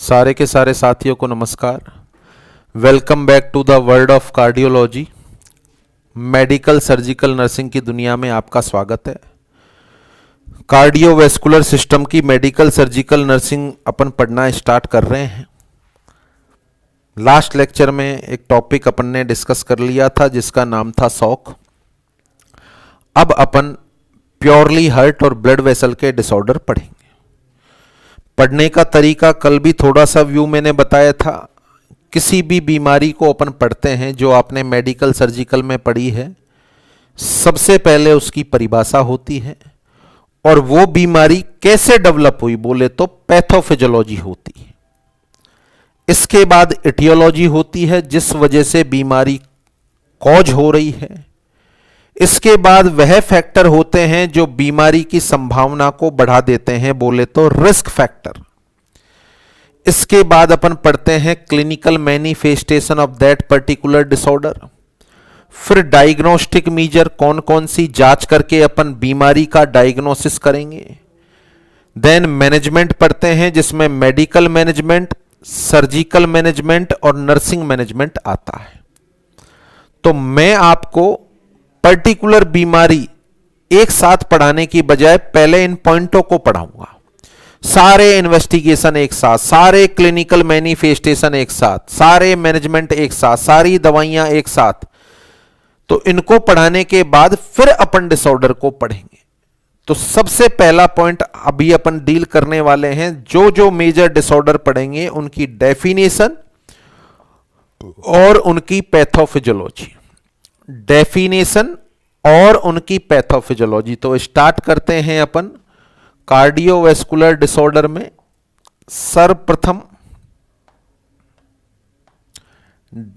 सारे के सारे साथियों को नमस्कार। Welcome back to the world of cardiology. Medical surgical nursing की दुनिया में आपका स्वागत है। कार्डियोवैस्कुलर सिस्टम की मेडिकल सर्जिकल नर्सिंग अपन पढ़ना स्टार्ट कर रहे हैं। लास्ट लेक्चर में एक टॉपिक अपन ने डिस्कस कर लिया था जिसका नाम था शॉक। अब अपन प्योरली हार्ट और ब्लड वेसल के डिसऑर्डर पढ़ेंगे। पढ़ने का तरीका कल भी थोड़ा सा व्यू मैंने बताया था। किसी भी बीमारी को अपन पढ़ते हैं जो आपने मेडिकल सर्जिकल में पढ़ी है, सबसे पहले उसकी परिभाषा होती है और वो बीमारी कैसे डेवलप हुई बोले तो पैथोफिजियोलॉजी होती है। इसके बाद एटियोलॉजी होती है जिस वजह से बीमारी कॉज हो रही है। इसके बाद वह फैक्टर होते हैं जो बीमारी की संभावना को बढ़ा देते हैं, बोले तो रिस्क फैक्टर। इसके बाद अपन पढ़ते हैं clinical manifestation of that particular disorder. फिर डायग्नोस्टिक मेजर, कौन कौन सी जांच करके अपन बीमारी का डायग्नोसिस करेंगे। देन मैनेजमेंट पढ़ते हैं जिसमें मेडिकल मैनेजमेंट, सर्जिकल मैनेजमेंट और नर्सिंग मैनेजमेंट आता है। तो मैं आपको पर्टिकुलर बीमारी एक साथ पढ़ाने की बजाय पहले इन पॉइंटों को पढ़ाऊंगा। सारे इन्वेस्टिगेशन एक साथ, सारे क्लिनिकल मैनिफेस्टेशन एक साथ, सारे मैनेजमेंट एक साथ, सारी दवाइयां एक साथ। तो इनको पढ़ाने के बाद फिर अपन डिसऑर्डर को पढ़ेंगे। तो सबसे पहला पॉइंट अभी अपन डील करने वाले हैं। जो जो मेजर डिसऑर्डर पढ़ेंगे उनकी डेफिनेशन और उनकी पैथोफिजियोलॉजी। डेफिनेशन और उनकी पैथोफिजियोलॉजी। तो स्टार्ट करते हैं अपन कार्डियोवैस्कुलर डिसऑर्डर में। सर्वप्रथम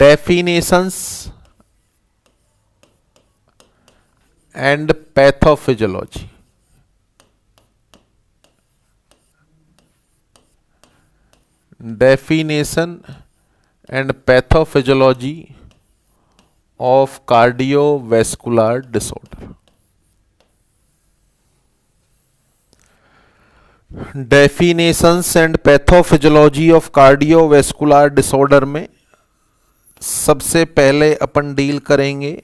definitions and pathophysiology. Definition and pathophysiology of cardiovascular disorder. Definitions and pathophysiology of cardiovascular disorder में सबसे पहले अपन डील करेंगे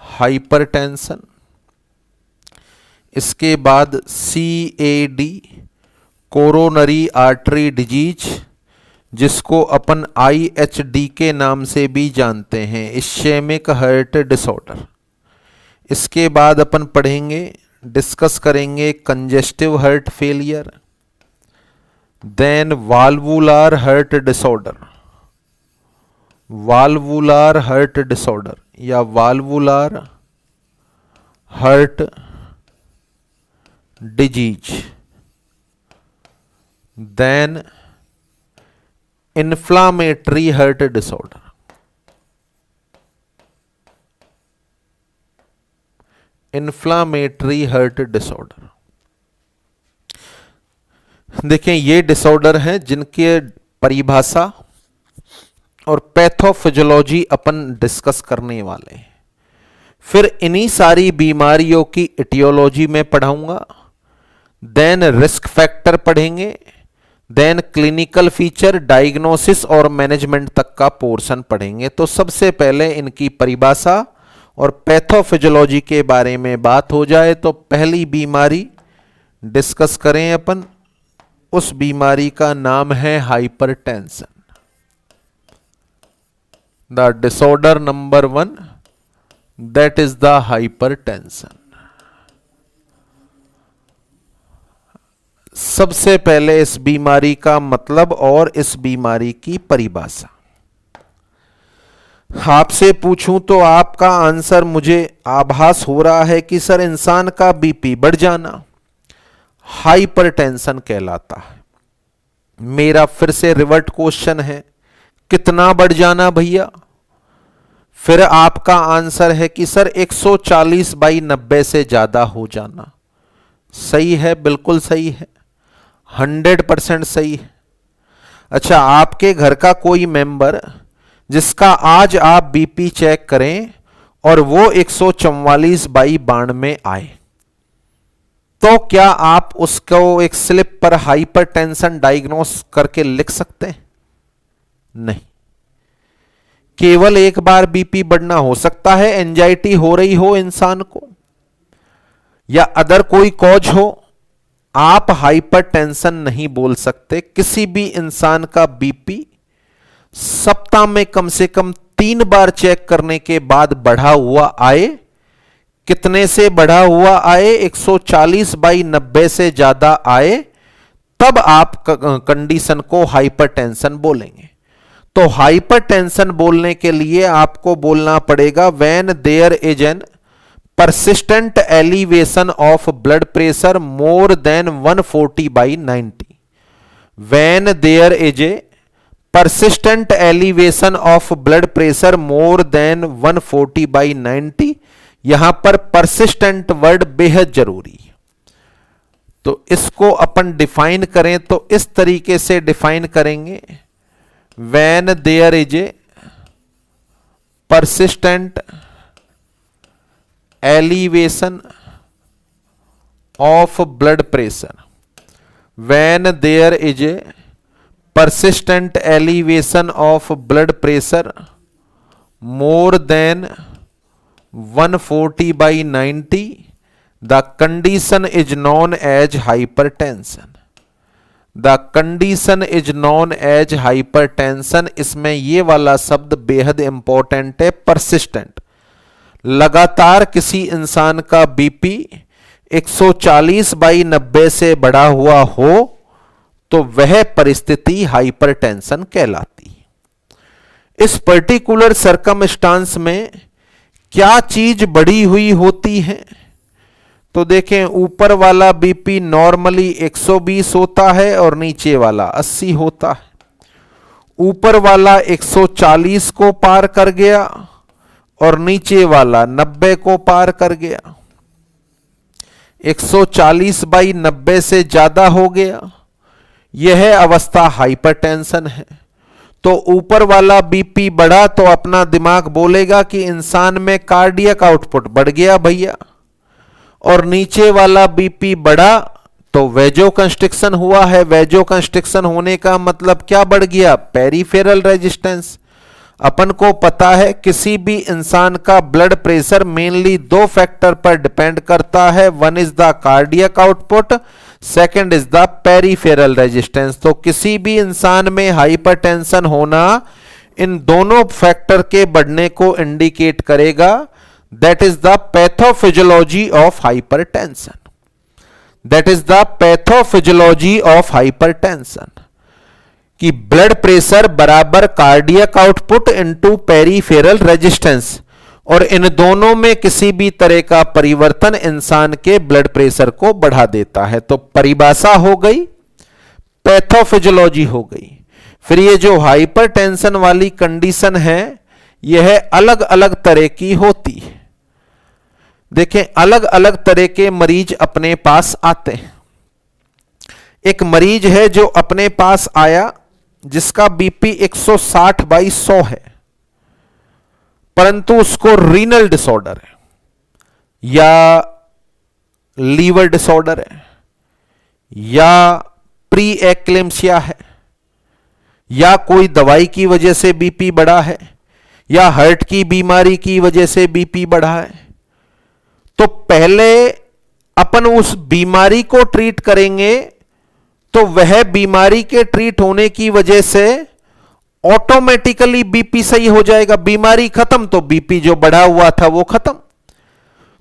हाइपरटेंशन। इसके बाद CAD, कोरोनरी आर्टरी डिजीज, जिसको अपन IHD के नाम से भी जानते हैं, इश्केमिक हार्ट डिसऑर्डर। इसके बाद अपन पढ़ेंगे, डिस्कस करेंगे congestive heart failure, then valvular heart disorder. Valvular heart disorder या valvular heart disease, then inflammatory heart disorder. Inflammatory heart disorder. देखें, ये डिसऑर्डर हैं जिनके परिभाषा और पैथोफिजियोलॉजी अपन डिस्कस करने वाले हैं। फिर इन्हीं सारी बीमारियों की एटियोलॉजी में पढ़ाऊंगा। देन रिस्क फैक्टर पढ़ेंगे। देन क्लिनिकल फीचर, डायग्नोसिस और मैनेजमेंट तक का पोर्शन पढ़ेंगे। तो सबसे पहले इनकी परिभाषा और पैथोफिजियोलॉजी के बारे में बात हो जाए तो पहली बीमारी डिस्कस करें अपन। उस बीमारी का नाम है hypertension. The disorder number 1, that is the hypertension. सबसे पहले इस बीमारी का मतलब और इस बीमारी की परिभाषा। आपसे पूछूं तो आपका आंसर मुझे आभास हो रहा है कि सर इंसान का बीपी बढ़ जाना हाइपरटेंशन कहलाता है। मेरा फिर से रिवर्ट क्वेश्चन है, कितना बढ़ जाना भैया? फिर आपका आंसर है कि सर 140/90 से ज्यादा हो जाना। सही है, बिल्कुल सही है, 100% सही है। अच्छा, आपके घर का कोई मेंबर जिसका आज आप बीपी चेक करें और वो 144/92 आए, तो क्या आप उसको एक स्लिप पर हाइपरटेंशन डायग्नोस करके लिख सकते हैं? नहीं। केवल एक बार बीपी बढ़ना हो सकता है, एंजाइटी हो रही हो इंसान को या अदर कोई कॉज हो, आप हाइपरटेंशन नहीं बोल सकते। किसी भी इंसान का बीपी सप्ताह में कम से कम 3 बार चेक करने के बाद बढ़ा हुआ आए, कितने से बढ़ा हुआ आए, 140/90 से ज्यादा आए, तब आप कंडीशन को हाइपरटेंशन बोलेंगे। तो हाइपरटेंशन बोलने के लिए आपको बोलना पड़ेगा when there is an persistent elevation of blood pressure more than 140/90. When there is a persistent elevation of blood pressure more than 140/90, यहां पर persistent वर्ड बेहद जरूरी है। तो इसको अपन डिफाइन करें तो इस तरीके से डिफाइन करेंगे, when there is a persistent elevation of blood pressure, when there is a persistent elevation of blood pressure more than 140/90, the condition is known as hypertension. The condition is known as hypertension. इसमें ये वाला शब्द बेहद important है, persistent। लगातार किसी इंसान का बीपी 140/90 से बढ़ा हुआ हो तो वह परिस्थिति हाइपरटेंशन कहलाती है। इस पर्टिकुलर सरकमस्टांस में क्या चीज बढ़ी हुई होती है? तो देखें, ऊपर वाला बीपी नॉर्मली 120 होता है और नीचे वाला 80 होता है। ऊपर वाला 140 को पार कर गया और नीचे वाला 90 को पार कर गया। 140/90 से ज्यादा हो गया, यह अवस्था हाइपरटेंशन है। तो ऊपर वाला बीपी बढ़ा तो अपना दिमाग बोलेगा कि इंसान में कार्डियक आउटपुट बढ़ गया भैया, और नीचे वाला बीपी बढ़ा तो वेजोकंस्ट्रिक्शन हुआ है। वेजोकंस्ट्रिक्शन होने का मतलब क्या बढ़ गया? Peripheral resistance. अपन को पता है किसी भी इंसान का ब्लड प्रेशर मेनली 2 फैक्टर पर डिपेंड करता है, one is the cardiac output, second is the peripheral resistance. तो किसी भी इंसान में हाइपरटेंशन होना इन दोनों फैक्टर के बढ़ने को इंडिकेट करेगा। That is the pathophysiology of hypertension. That is the pathophysiology of hypertension कि ब्लड प्रेशर बराबर cardiac output into peripheral resistance, और इन दोनों में किसी भी तरह का परिवर्तन इंसान के ब्लड प्रेशर को बढ़ा देता है। तो परिभाषा हो गई, पैथोफिजियोलॉजी हो गई। फिर ये जो हाइपरटेंशन वाली कंडीशन है यह अलग अलग तरह की होती है। देखें, अलग अलग तरह के मरीज अपने पास आते हैं। एक मरीज है जो अपने पास आया जिसका बीपी 160/100 है, परंतु उसको रीनल डिसऑर्डर है या लीवर डिसऑर्डर है या प्री एक्लेम्सिया है या कोई दवाई की वजह से बीपी बढ़ा है या हार्ट की बीमारी की वजह से बीपी बढ़ा है। तो पहले अपन उस बीमारी को ट्रीट करेंगे तो वह बीमारी के ट्रीट होने की वजह से ऑटोमेटिकली बीपी सही हो जाएगा। बीमारी खत्म तो बीपी जो बढ़ा हुआ था वो खत्म।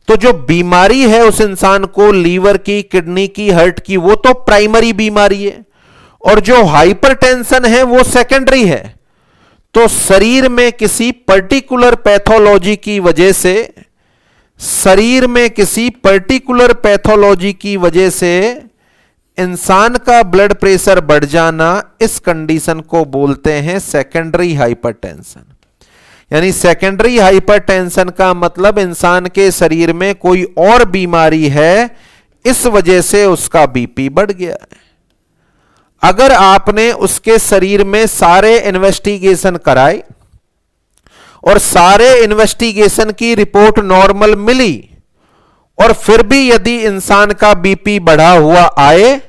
तो जो बीमारी है उस इंसान को लीवर की, किडनी की, हार्ट की, वो तो प्राइमरी बीमारी है, और जो हाइपरटेंशन है वो सेकेंडरी है। तो शरीर में किसी पर्टिकुलर पैथोलॉजी की वजह से, शरीर में किसी पर्टिकुलर पैथोलॉजी की वजह से इंसान का ब्लड प्रेशर बढ़ जाना, इस कंडीशन को बोलते हैं सेकेंडरी हाइपरटेंशन। यानी सेकेंडरी हाइपरटेंशन का मतलब इंसान के शरीर में कोई और बीमारी है, इस वजह से उसका बीपी बढ़ गया है। अगर आपने उसके शरीर में सारे इन्वेस्टिगेशन कराए और सारे इन्वेस्टिगेशन की रिपोर्ट नॉर्मल मिली और फिर भी यदि इंसान का बीपी बढ़ा हुआ आए,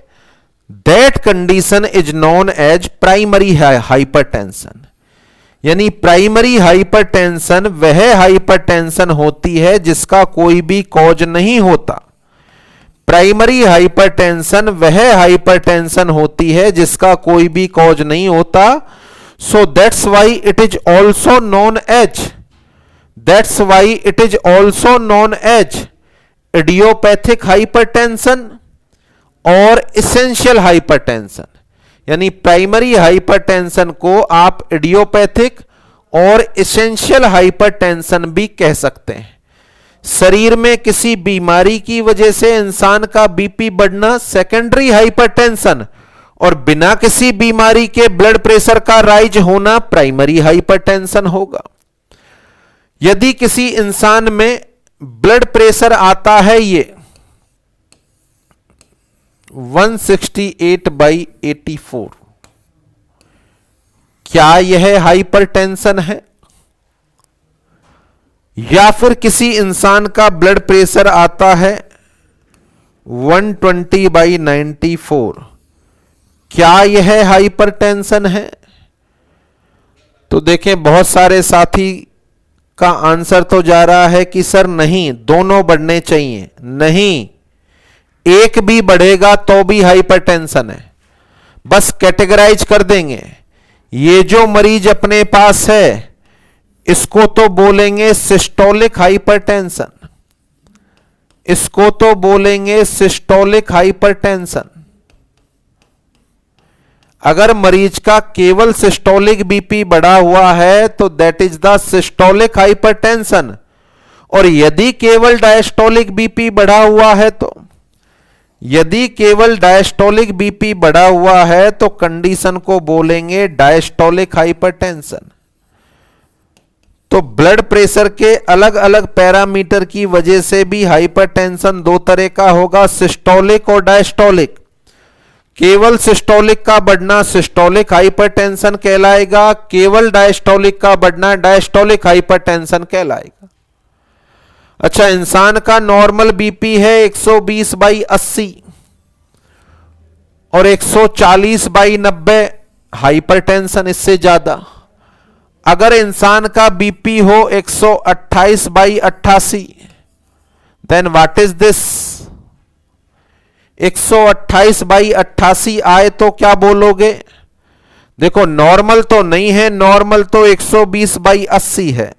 that condition is known as primary hypertension. यानी प्राइमरी हाइपरटेंशन वह हाइपरटेंशन होती है जिसका कोई भी कॉज नहीं होता। प्राइमरी हाइपरटेंशन वह हाइपरटेंशन होती है जिसका कोई भी कॉज नहीं होता। So that's why it is also known as idiopathic hypertension और इसेंशियल हाइपरटेंशन। यानी प्राइमरी हाइपरटेंशन को आप इडियोपैथिक और इसेंशियल हाइपरटेंशन भी कह सकते हैं। शरीर में किसी बीमारी की वजह से इंसान का बीपी बढ़ना सेकेंडरी हाइपरटेंशन, और बिना किसी बीमारी के ब्लड प्रेशर का राइज होना प्राइमरी हाइपरटेंशन होगा। यदि किसी इंसान में ब्लड प्रेशर आता है ये 168/84, क्या यह हाइपरटेंशन है? या फिर किसी इंसान का ब्लड प्रेशर आता है 120/94, क्या यह हाइपरटेंशन है? तो देखें, बहुत सारे साथी का आंसर तो जा रहा है कि सर नहीं, दोनों बढ़ने चाहिए। नहीं, एक भी बढ़ेगा तो भी हाइपरटेंशन है। बस कैटेगराइज कर देंगे। ये जो मरीज अपने पास है इसको तो बोलेंगे सिस्टोलिक हाइपरटेंशन, इसको तो बोलेंगे सिस्टोलिक हाइपरटेंशन। अगर मरीज का केवल सिस्टोलिक बीपी बढ़ा हुआ है तो that is the systolic hypertension, और यदि केवल डायस्टोलिक बीपी बढ़ा हुआ है तो, यदि केवल डायस्टोलिक बीपी बढ़ा हुआ है तो कंडीशन को बोलेंगे डायस्टोलिक हाइपरटेंशन। तो ब्लड प्रेशर के अलग अलग पैरामीटर की वजह से भी हाइपरटेंशन दो तरह का होगा, सिस्टोलिक और डायस्टोलिक। केवल सिस्टोलिक का बढ़ना सिस्टोलिक हाइपरटेंशन कहलाएगा, केवल डायस्टोलिक का बढ़ना डायस्टोलिक हाइपरटेंशन कहलाएगा। अच्छा, इंसान का नॉर्मल बीपी है 120/80 और 140/90 हाइपरटेंशन इससे ज्यादा। अगर इंसान का बीपी हो 128/88, देन व्हाट इज दिस? 128/88 आए तो क्या बोलोगे? देखो, नॉर्मल तो नहीं है, नॉर्मल तो 120/80 है।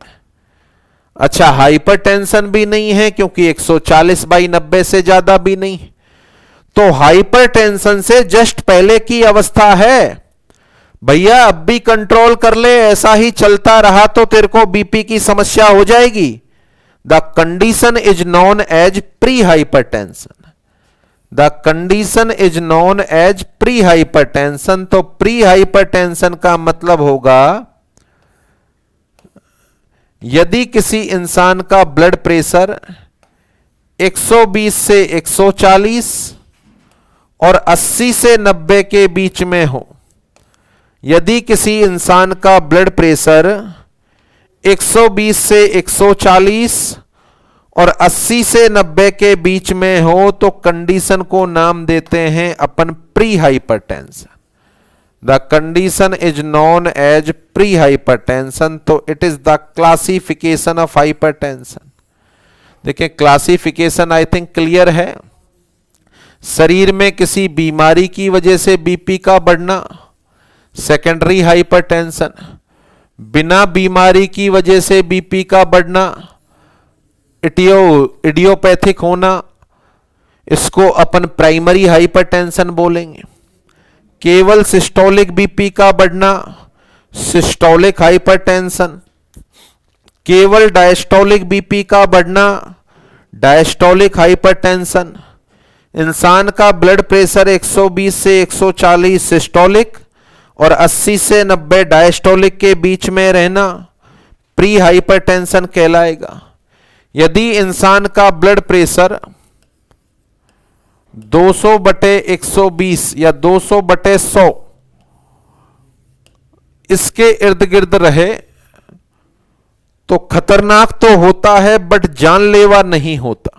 अच्छा, हाइपरटेंशन भी नहीं है क्योंकि 140/90 से ज्यादा भी नहीं। तो हाइपरटेंशन से जस्ट पहले की अवस्था है। भैया अब भी कंट्रोल कर ले, ऐसा ही चलता रहा तो तेरे को बीपी की समस्या हो जाएगी। The condition is known as pre hypertension. The condition is known as pre hypertension. तो प्री हाइपरटेंशन का मतलब होगा यदि किसी इंसान का ब्लड प्रेशर 120 से 140 और 80 से 90 के बीच में हो, यदि किसी इंसान का ब्लड प्रेशर 120 से 140 और 80 से 90 के बीच में हो तो कंडीशन को नाम देते हैं अपन pre hypertension. The condition is known as pre hypertension. तो it is the classification of hypertension. देखिए, क्लासिफिकेशन आई थिंक क्लियर है। शरीर में किसी बीमारी की वजह से बीपी का बढ़ना सेकेंडरी हाइपरटेंशन, बिना बीमारी की वजह से बीपी का बढ़ना इडियोपैथिक होना, इसको अपन प्राइमरी हाइपरटेंशन बोलेंगे। केवल सिस्टोलिक बीपी का बढ़ना सिस्टोलिक हाइपरटेंशन, केवल डायस्टोलिक बीपी का बढ़ना डायस्टोलिक हाइपरटेंशन, इंसान का ब्लड प्रेशर 120 से 140 सिस्टोलिक और 80 से 90 डायस्टोलिक के बीच में रहना प्री हाइपरटेंशन कहलाएगा। यदि इंसान का ब्लड प्रेशर 200/120 या 200/100 इसके इर्द गिर्द रहे तो खतरनाक तो होता है बट जानलेवा नहीं होता।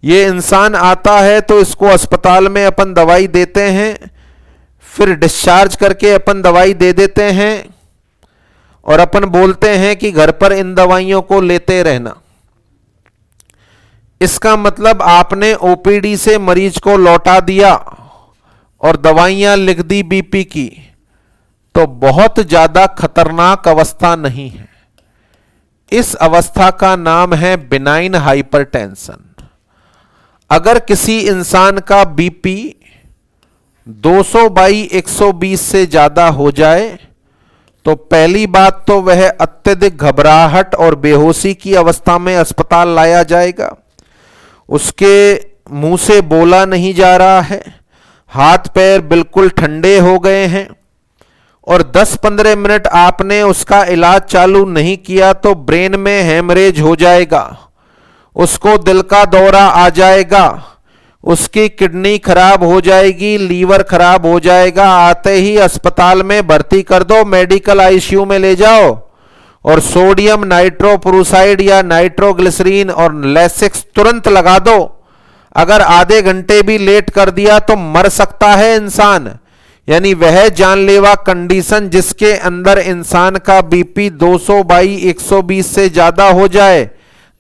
ये इंसान आता है तो इसको अस्पताल में अपन दवाई देते हैं, फिर डिस्चार्ज करके अपन दवाई दे देते हैं और अपन बोलते हैं कि घर पर इन दवाइयों को लेते रहना। इसका मतलब आपने ओपीडी से मरीज को लौटा दिया और दवाइयां लिख दी बीपी की, तो बहुत ज्यादा खतरनाक अवस्था नहीं है। इस अवस्था का नाम है बिनाइन हाइपरटेंशन। अगर किसी इंसान का बीपी 200/120 से ज्यादा हो जाए तो पहली बात तो वह अत्यधिक घबराहट और बेहोशी की अवस्था में अस्पताल लाया जाएगा। उसके मुंह से बोला नहीं जा रहा है, हाथ पैर बिल्कुल ठंडे हो गए हैं और 10-15 मिनट आपने उसका इलाज चालू नहीं किया तो ब्रेन में हेमरेज हो जाएगा, उसको दिल का दौरा आ जाएगा, उसकी किडनी खराब हो जाएगी, लीवर खराब हो जाएगा। आते ही अस्पताल में भर्ती कर दो, मेडिकल आईसीयू में ले जाओ और सोडियम नाइट्रोप्रोसाइड या नाइट्रोग्लिसरीन और लेसिक्स तुरंत लगा दो। अगर आधे घंटे भी लेट कर दिया तो मर सकता है इंसान। यानी वह जानलेवा कंडीशन जिसके अंदर इंसान का बीपी 200/120 से ज्यादा हो जाए,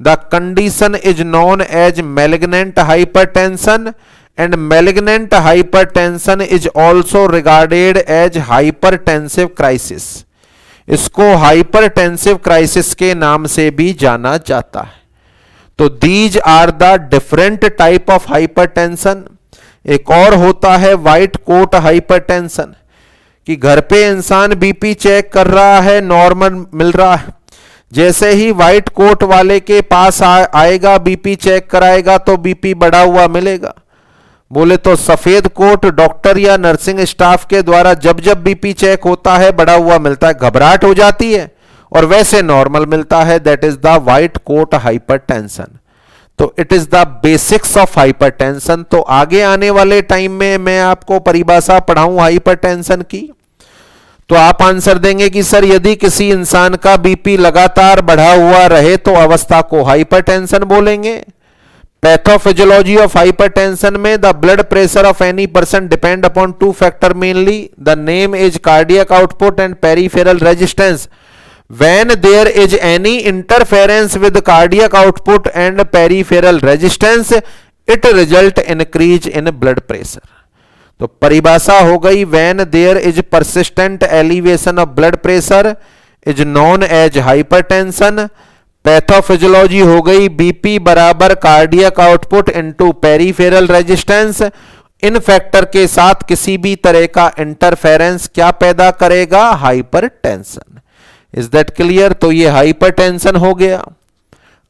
the condition is known as malignant hypertension and malignant hypertension is also regarded as hypertensive crisis. इसको हाइपरटेंसिव क्राइसिस के नाम से भी जाना जाता है। तो these are the different type of hypertension. एक और होता है व्हाइट कोट हाइपरटेंशन, कि घर पे इंसान बीपी चेक कर रहा है, नॉर्मल मिल रहा है, जैसे ही व्हाइट कोट वाले के पास आएगा, बीपी चेक कराएगा तो बीपी बढ़ा हुआ मिलेगा। बोले तो सफेद कोट डॉक्टर या नर्सिंग स्टाफ के द्वारा जब जब बीपी चेक होता है बढ़ा हुआ मिलता है, घबराहट हो जाती है, और वैसे नॉर्मल मिलता है। That is the white coat hypertension. तो it is the basics of hypertension. तो आगे आने वाले टाइम में मैं आपको परिभाषा पढ़ाऊं हाइपरटेंशन की, तो आप आंसर देंगे कि सर यदि किसी इंसान का बीपी लगातार बढ़ा हुआ रहे तो अवस्था को हाइपरटेंशन बोलेंगे। पैथोफिजियोलॉजी ऑफ हाइपरटेंशन में the blood pressure of any person depend upon 2 factor mainly the name is cardiac output and peripheral resistance. When there is any interference with cardiac output and peripheral resistance, it result increase in blood pressure. तो परिभाषा हो गई, when there is persistent elevation of blood pressure is known as hypertension. Pathophysiology हो गई, BP बराबर cardiac output into peripheral resistance. इन factor के साथ किसी भी तरह का इंटरफेरेंस क्या पैदा करेगा? हाइपरटेंशन। Is that clear? तो ये हाइपरटेंशन हो गया।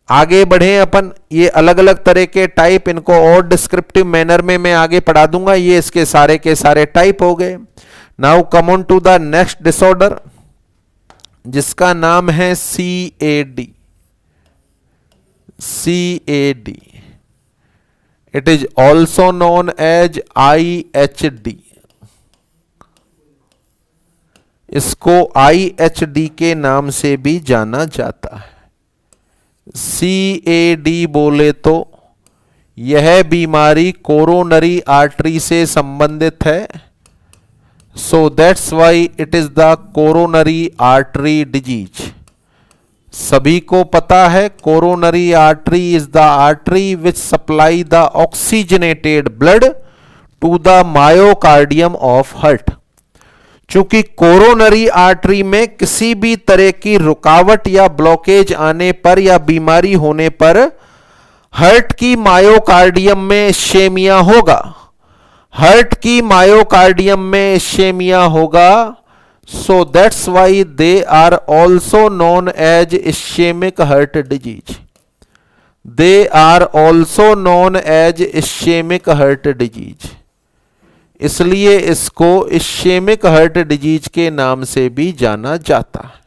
आगे बढ़े अपन, ये अलग अलग तरह के टाइप, इनको और डिस्क्रिप्टिव मैनर में मैं आगे पढ़ा दूंगा। ये इसके सारे के सारे टाइप हो गए। Now come on to the next disorder, जिसका नाम है CAD। CAD, it is also known as IHD। इसको IHD के नाम से भी जाना जाता है। CAD बोले तो यह बीमारी कोरोनरी आर्टरी से संबंधित है। So that's why it is the coronary artery disease. सभी को पता है coronary artery is the artery which supply the oxygenated blood to the myocardium of heart. चूंकि कोरोनरी आर्टरी में किसी भी तरह की रुकावट या ब्लॉकेज आने पर या बीमारी होने पर हार्ट की मायोकार्डियम में इश्केमिया होगा। हार्ट की मायोकार्डियम में इश्केमिया होगा। So that's why they are also known as ischaemic heart disease. They are also known as ischaemic heart disease. इसलिए इसको इश्केमिक हार्ट डिजीज के नाम से भी जाना जाता है।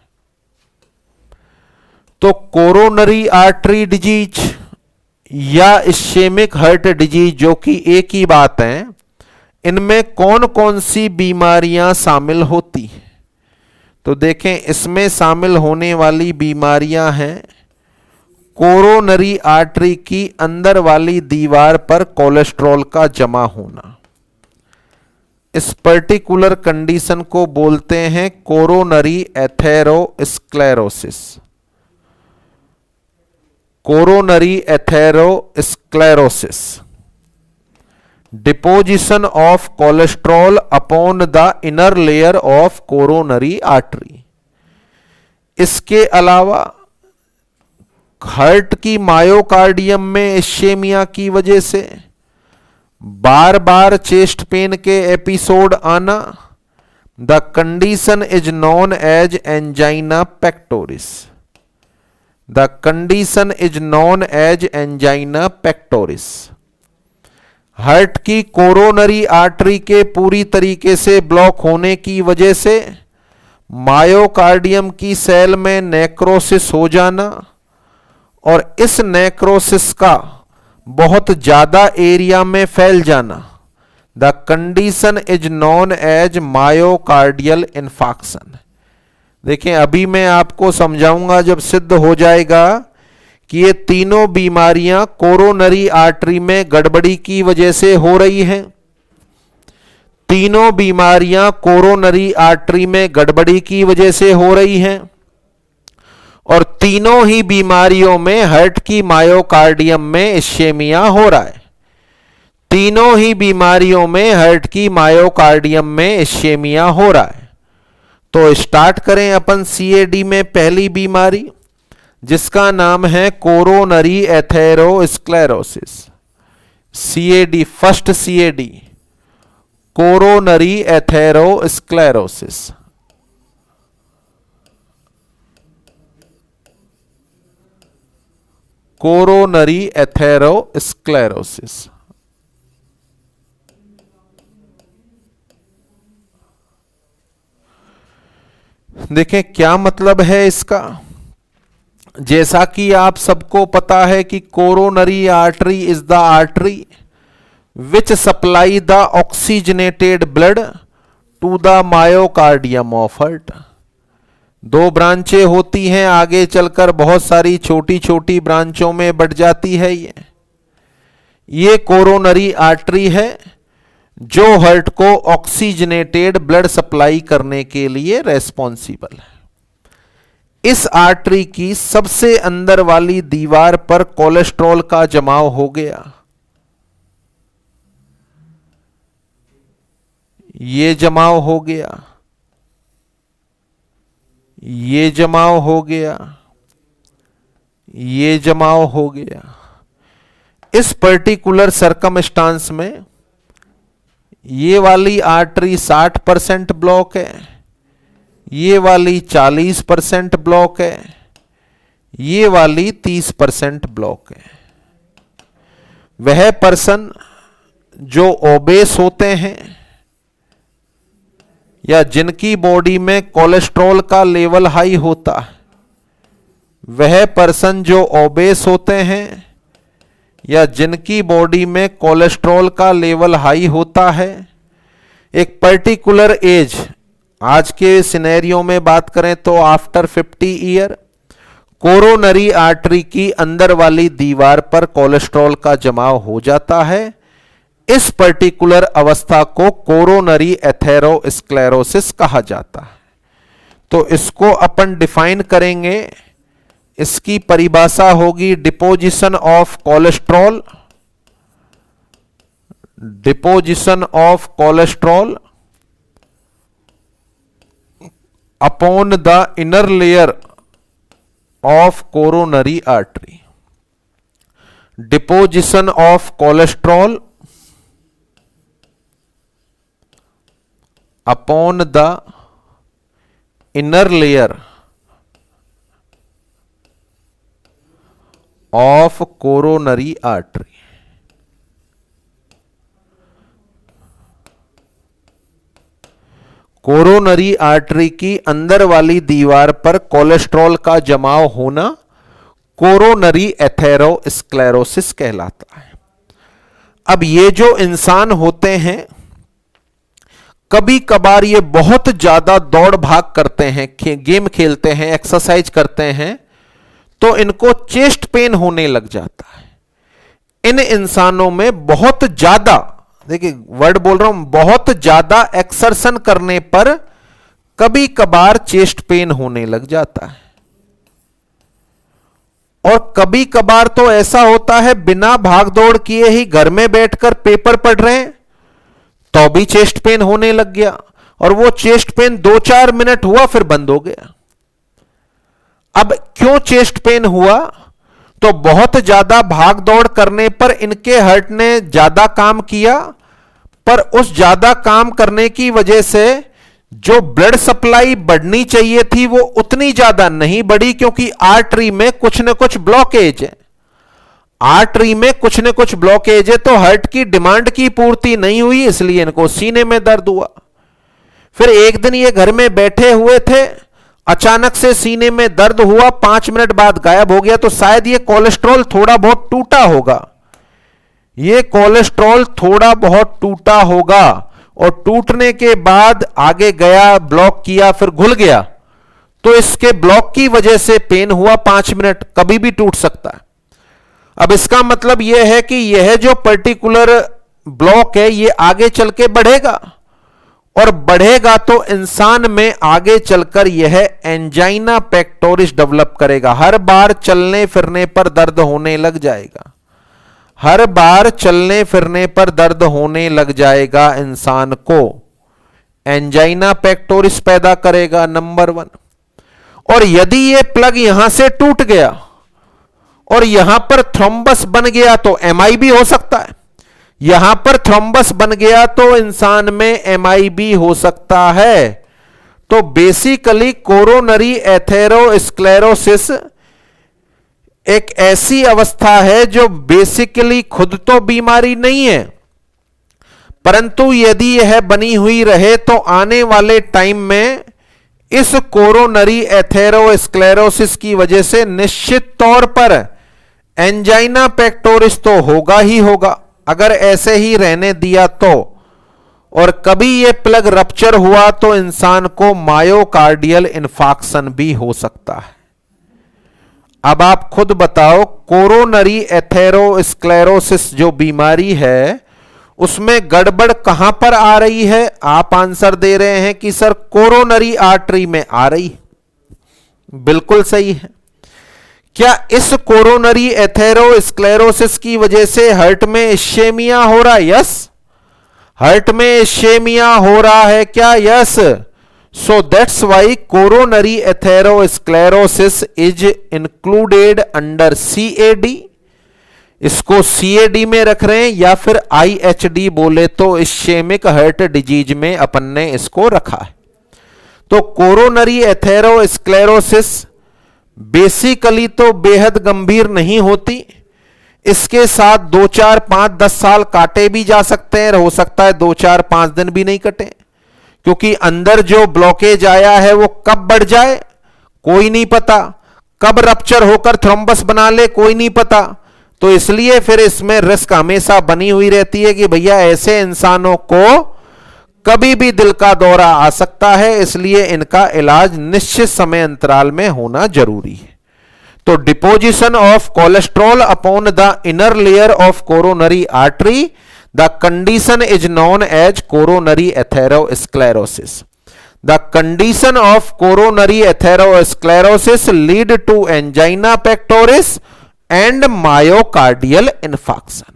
तो कोरोनरी आर्टरी डिजीज या इश्केमिक हार्ट डिजीज, जो कि एक ही बात है, इनमें कौन कौन सी बीमारियां शामिल होती हैं? तो देखें, इसमें शामिल होने वाली बीमारियां हैं कोरोनरी आर्टरी की अंदर वाली दीवार पर कोलेस्ट्रॉल का जमा होना, इस पर्टिकुलर कंडीशन को बोलते हैं coronary atherosclerosis. Coronary atherosclerosis, deposition of cholesterol upon the inner layer of coronary artery. इसके अलावा हार्ट की मायोकार्डियम में इश्केमिया की वजह से बार बार चेस्ट पेन के एपिसोड आना, the condition is known as angina pectoris. The condition is known as angina pectoris. Heart की कोरोनरी आर्टरी के पूरी तरीके से ब्लॉक होने की वजह से मायोकार्डियम की सेल में नेक्रोसिस हो जाना और इस नेक्रोसिस का बहुत ज्यादा एरिया में फैल जाना, the condition is known as myocardial infarction. देखें, अभी मैं आपको समझाऊंगा जब सिद्ध हो जाएगा कि ये तीनों बीमारियां कोरोनरी आर्टरी में गड़बड़ी की वजह से हो रही हैं। तीनों बीमारियां कोरोनरी आर्टरी में गड़बड़ी की वजह से हो रही हैं और तीनों ही बीमारियों में हार्ट की मायोकार्डियम में इश्केमिया हो रहा है। तीनों ही बीमारियों में हार्ट की मायोकार्डियम में इश्केमिया हो रहा है। तो स्टार्ट करें अपन सीएडी में पहली बीमारी, जिसका नाम है coronary atherosclerosis. CAD, first CAD, coronary atherosclerosis. Coronary atherosclerosis. देखें क्या मतलब है इसका। जैसा कि आप सबको पता है कि coronary artery is the artery which supply the oxygenated blood to the myocardium of heart. दो ब्रांचें होती हैं, आगे चलकर बहुत सारी छोटी छोटी ब्रांचों में बढ़ जाती है। ये कोरोनरी आर्टरी है जो हार्ट को ऑक्सीजनेटेड ब्लड सप्लाई करने के लिए रेस्पॉन्सिबल है। इस आर्टरी की सबसे अंदर वाली दीवार पर कोलेस्ट्रॉल का जमाव हो गया। ये जमाव हो गया, ये जमाव हो गया, ये जमाव हो गया। इस पर्टिकुलर सरकमस्टांस में ये वाली आर्टरी 60% ब्लॉक है, ये वाली 40% ब्लॉक है, ये वाली 30% ब्लॉक है। वह पर्सन जो ओबेस होते हैं या जिनकी बॉडी में कोलेस्ट्रॉल का लेवल हाई होता है, वह पर्सन जो ओबेस होते हैं या जिनकी बॉडी में कोलेस्ट्रॉल का लेवल हाई होता है, एक पर्टिकुलर एज, आज के सिनेरियो में बात करें तो आफ्टर 50 ईयर, कोरोनरी आर्टरी की अंदर वाली दीवार पर कोलेस्ट्रॉल का जमाव हो जाता है। इस पर्टिकुलर अवस्था को कोरोनरी एथेरोस्क्लेरोसिस कहा जाता है। तो इसको अपन डिफाइन करेंगे। इसकी परिभाषा होगी deposition of cholesterol, deposition of cholesterol upon the inner layer of coronary artery. Deposition of cholesterol upon the inner layer of coronary artery। Coronary artery की अंदर वाली दीवार पर कोलेस्ट्रॉल का जमाव होना कोरोनरी एथेरोस्क्लेरोसिस कहलाता है। अब ये जो इंसान होते हैं, कभी कभार ये बहुत ज्यादा दौड़ भाग करते हैं, गेम खेलते हैं, एक्सरसाइज करते हैं, तो इनको चेस्ट पेन होने लग जाता है। इन इंसानों में बहुत ज्यादा, देखिए वर्ड बोल रहा हूं, बहुत ज्यादा एक्सरशन करने पर कभी कभार चेस्ट पेन होने लग जाता है। और कभी कभार तो ऐसा होता है बिना भागदौड़ किए ही घर में बैठकर पेपर पढ़ रहे हैं तो भी चेस्ट पेन होने लग गया, और वो चेस्ट पेन 2-4 मिनट हुआ फिर बंद हो गया। अब क्यों चेस्ट पेन हुआ? तो बहुत ज्यादा भाग दौड़ करने पर इनके हार्ट ने ज्यादा काम किया, पर उस ज्यादा काम करने की वजह से जो ब्लड सप्लाई बढ़नी चाहिए थी वो उतनी ज्यादा नहीं बढ़ी, क्योंकि आर्टरी में कुछ न कुछ ब्लॉकेज है। आर्टरी में कुछ न कुछ ब्लॉकेज है, तो हार्ट की डिमांड की पूर्ति नहीं हुई, इसलिए इनको सीने में दर्द हुआ। फिर एक दिन ये घर में बैठे हुए थे, अचानक से सीने में दर्द हुआ, 5 मिनट बाद गायब हो गया। तो शायद ये कोलेस्ट्रॉल थोड़ा बहुत टूटा होगा, ये कोलेस्ट्रॉल थोड़ा बहुत टूटा होगा, और टूटने के बाद आगे गया, ब्लॉक किया, फिर घुल गया, तो इसके ब्लॉक की वजह से पेन हुआ 5 मिनट, कभी भी टूट सकता है। अब इसका मतलब यह है कि यह जो पर्टिकुलर ब्लॉक है ये आगे चल के बढ़ेगा, और बढ़ेगा तो इंसान में आगे चलकर यह एंजाइना पेक्टोरिस डेवलप करेगा। हर बार चलने फिरने पर दर्द होने लग जाएगा, हर बार चलने फिरने पर दर्द होने लग जाएगा, इंसान को एंजाइना पेक्टोरिस पैदा करेगा, नंबर 1। और यदि यह प्लग यहां से टूट गया और यहां पर थ्रोम्बस बन गया तो एमआई हो सकता है। यहां पर थ्रोम्बस बन गया तो इंसान में एमआई हो सकता है। तो बेसिकली कोरोनरी एथेरोस्क्लेरोसिस एक ऐसी अवस्था है जो बेसिकली खुद तो बीमारी नहीं है, परंतु यदि यह बनी हुई रहे तो आने वाले टाइम में इस कोरोनरी एथेरोस्क्लेरोसिस की वजह से निश्चित तौर पर एंजाइना पेक्टोरिस तो होगा ही होगा, अगर ऐसे ही रहने दिया तो। और कभी यह प्लग रप्चर हुआ तो इंसान को मायोकार्डियल इन्फार्क्शन भी हो सकता है। अब आप खुद बताओ, कोरोनरी एथेरोस्क्लेरोसिस जो बीमारी है उसमें गड़बड़ कहां पर आ रही है? आप आंसर दे रहे हैं कि सर कोरोनरी आर्टरी में आ रही है। बिल्कुल सही है। क्या इस कोरोनरी एथेरोस्क्लेरोसिस की वजह से हार्ट में इश्केमिया हो रहा है? यस, हार्ट में इश्केमिया हो रहा है क्या? Yes. So that's Y coronary atherosclerosis is included under CAD. इसको सीएडी में रख रहे हैं, या फिर आईएचडी बोले तो इश्केमिक हार्ट डिजीज में अपन ने इसको रखा है। तो कोरोनरी एथेरोस्क्लेरोसिस बेसिकली तो बेहद गंभीर नहीं होती, इसके साथ 2, 4, 5, 10 साल काटे भी जा सकते हैं, हो सकता है 2, 4, 5 दिन भी नहीं कटे, क्योंकि अंदर जो ब्लॉकेज आया है वो कब बढ़ जाए कोई नहीं पता, कब रप्चर होकर थ्रोम्बस बना ले कोई नहीं पता। तो इसलिए फिर इसमें रिस्क हमेशा बनी हुई रहती है कि भैया ऐसे इंसानों को कभी भी दिल का दौरा आ सकता है, इसलिए इनका इलाज निश्चित समय अंतराल में होना जरूरी है। तो deposition of cholesterol upon the inner layer of coronary artery, the condition is known as coronary atherosclerosis. The condition of coronary atherosclerosis lead to angina pectoris and myocardial infarction.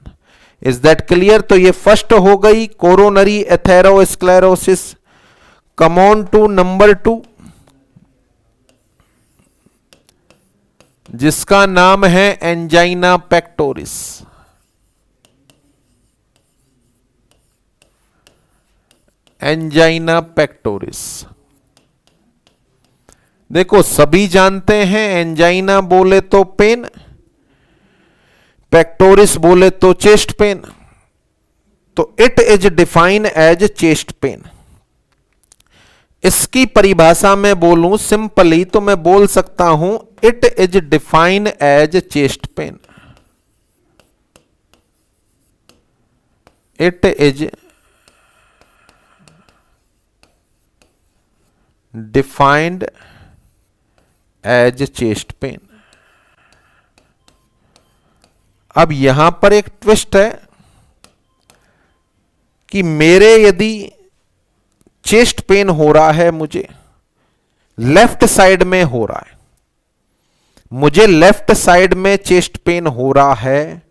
Is that clear? तो ये first हो गई coronary atherosclerosis. Come on to number 2, जिसका नाम है angina pectoris. Angina pectoris देखो सभी जानते हैं, एंजाइना बोले तो पेन, पेक्टोरिस बोले तो चेस्ट पेन। तो it is define as chest pain. इसकी परिभाषा में बोलूं सिंपली तो मैं बोल सकता हूं it is define as chest pain. It is defined as chest pain. अब यहां पर एक ट्विस्ट है कि मेरे यदि चेस्ट पेन हो रहा है, मुझे लेफ्ट साइड में हो रहा है, मुझे लेफ्ट साइड में चेस्ट पेन हो रहा है,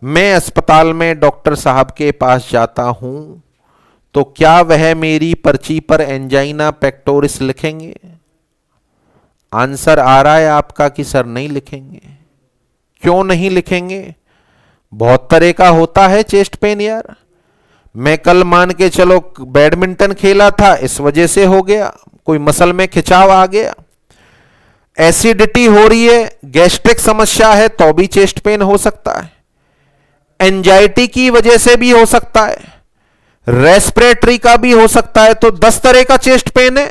मैं अस्पताल में डॉक्टर साहब के पास जाता हूं, तो क्या वह मेरी पर्ची पर एंजाइना पेक्टोरिस लिखेंगे? आंसर आ रहा है आपका कि सर नहीं लिखेंगे। क्यों नहीं लिखेंगे? बहुत तरह का होता है चेस्ट पेन यार। मैं कल मान के चलो बैडमिंटन खेला था, इस वजह से हो गया, कोई मसल में खिंचाव आ गया, एसिडिटी हो रही है, गैस्ट्रिक समस्या है तो भी चेस्ट पेन हो सकता है, एंजाइटी की वजह से भी हो सकता है, रेस्पिरेटरी का भी हो सकता है। तो 10 तरह का चेस्ट पेन है।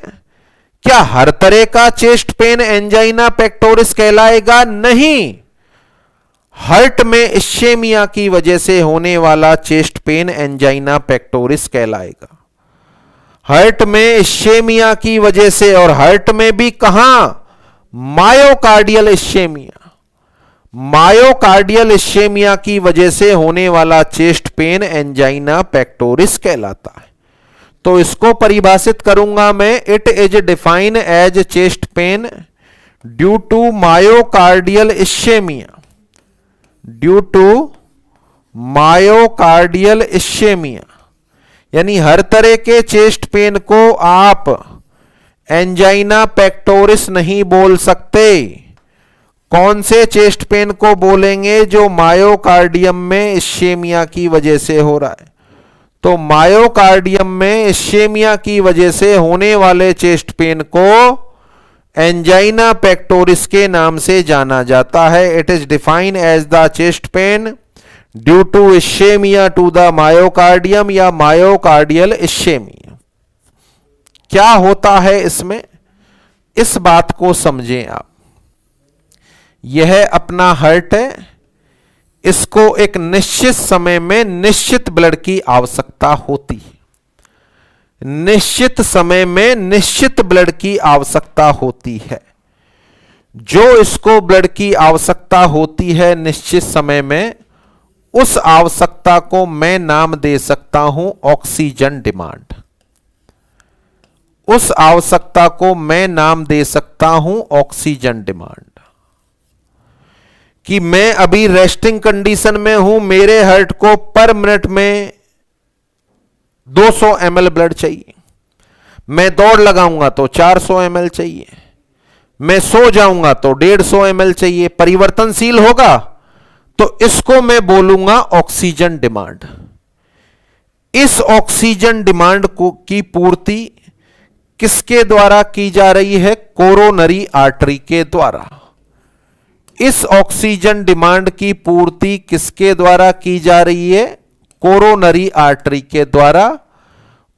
क्या हर तरह का चेस्ट पेन एंजाइना पेक्टोरिस कहलाएगा? नहीं। हार्ट में इश्केमिया की वजह से होने वाला चेस्ट पेन एंजाइना पेक्टोरिस कहलाएगा। हार्ट में इश्केमिया की वजह से, और हार्ट में भी कहां? मायोकार्डियल इश्केमिया, मायोकार्डियल इश्केमिया की वजह से होने वाला चेस्ट पेन एंजाइना पेक्टोरिस कहलाता है। तो इसको परिभाषित करूंगा मैं, it is defined as chest pain due to myocardial ischaemia, due to myocardial ischaemia. यानी हर तरह के चेस्ट पेन को आप एंजाइना पेक्टोरिस नहीं बोल सकते। कौन से चेस्ट पेन को बोलेंगे? जो मायोकार्डियम में इश्केमिया की वजह से हो रहा है। तो मायोकार्डियम में इश्केमिया की वजह से होने वाले चेस्ट पेन को एंजाइना पेक्टोरिस के नाम से जाना जाता है। It is defined as the chest pain due to ischaemia to the myocardium या मायोकार्डियल इश्केमिया। क्या होता है इसमें, इस बात को समझें आप। यह अपना हार्ट है, इसको एक निश्चित समय में निश्चित ब्लड की आवश्यकता होती है, निश्चित समय में निश्चित ब्लड की आवश्यकता होती है। जो इसको ब्लड की आवश्यकता होती है निश्चित समय में, उस आवश्यकता को मैं नाम दे सकता हूं ऑक्सीजन डिमांड। उस आवश्यकता को मैं नाम दे सकता हूं ऑक्सीजन डिमांड। कि मैं अभी रेस्टिंग कंडीशन में हूं, मेरे हार्ट को पर मिनट में 200 ml ब्लड चाहिए, मैं दौड़ लगाऊंगा तो 400 ml चाहिए, मैं सो जाऊंगा तो 150 ml चाहिए, परिवर्तनशील होगा। तो इसको मैं बोलूंगा ऑक्सीजन डिमांड। इस ऑक्सीजन डिमांड को की पूर्ति किसके द्वारा की जा रही है? कोरोनरी आर्टरी के द्वारा। इस ऑक्सीजन डिमांड की पूर्ति किसके द्वारा की जा रही है? कोरोनरी आर्टरी के द्वारा।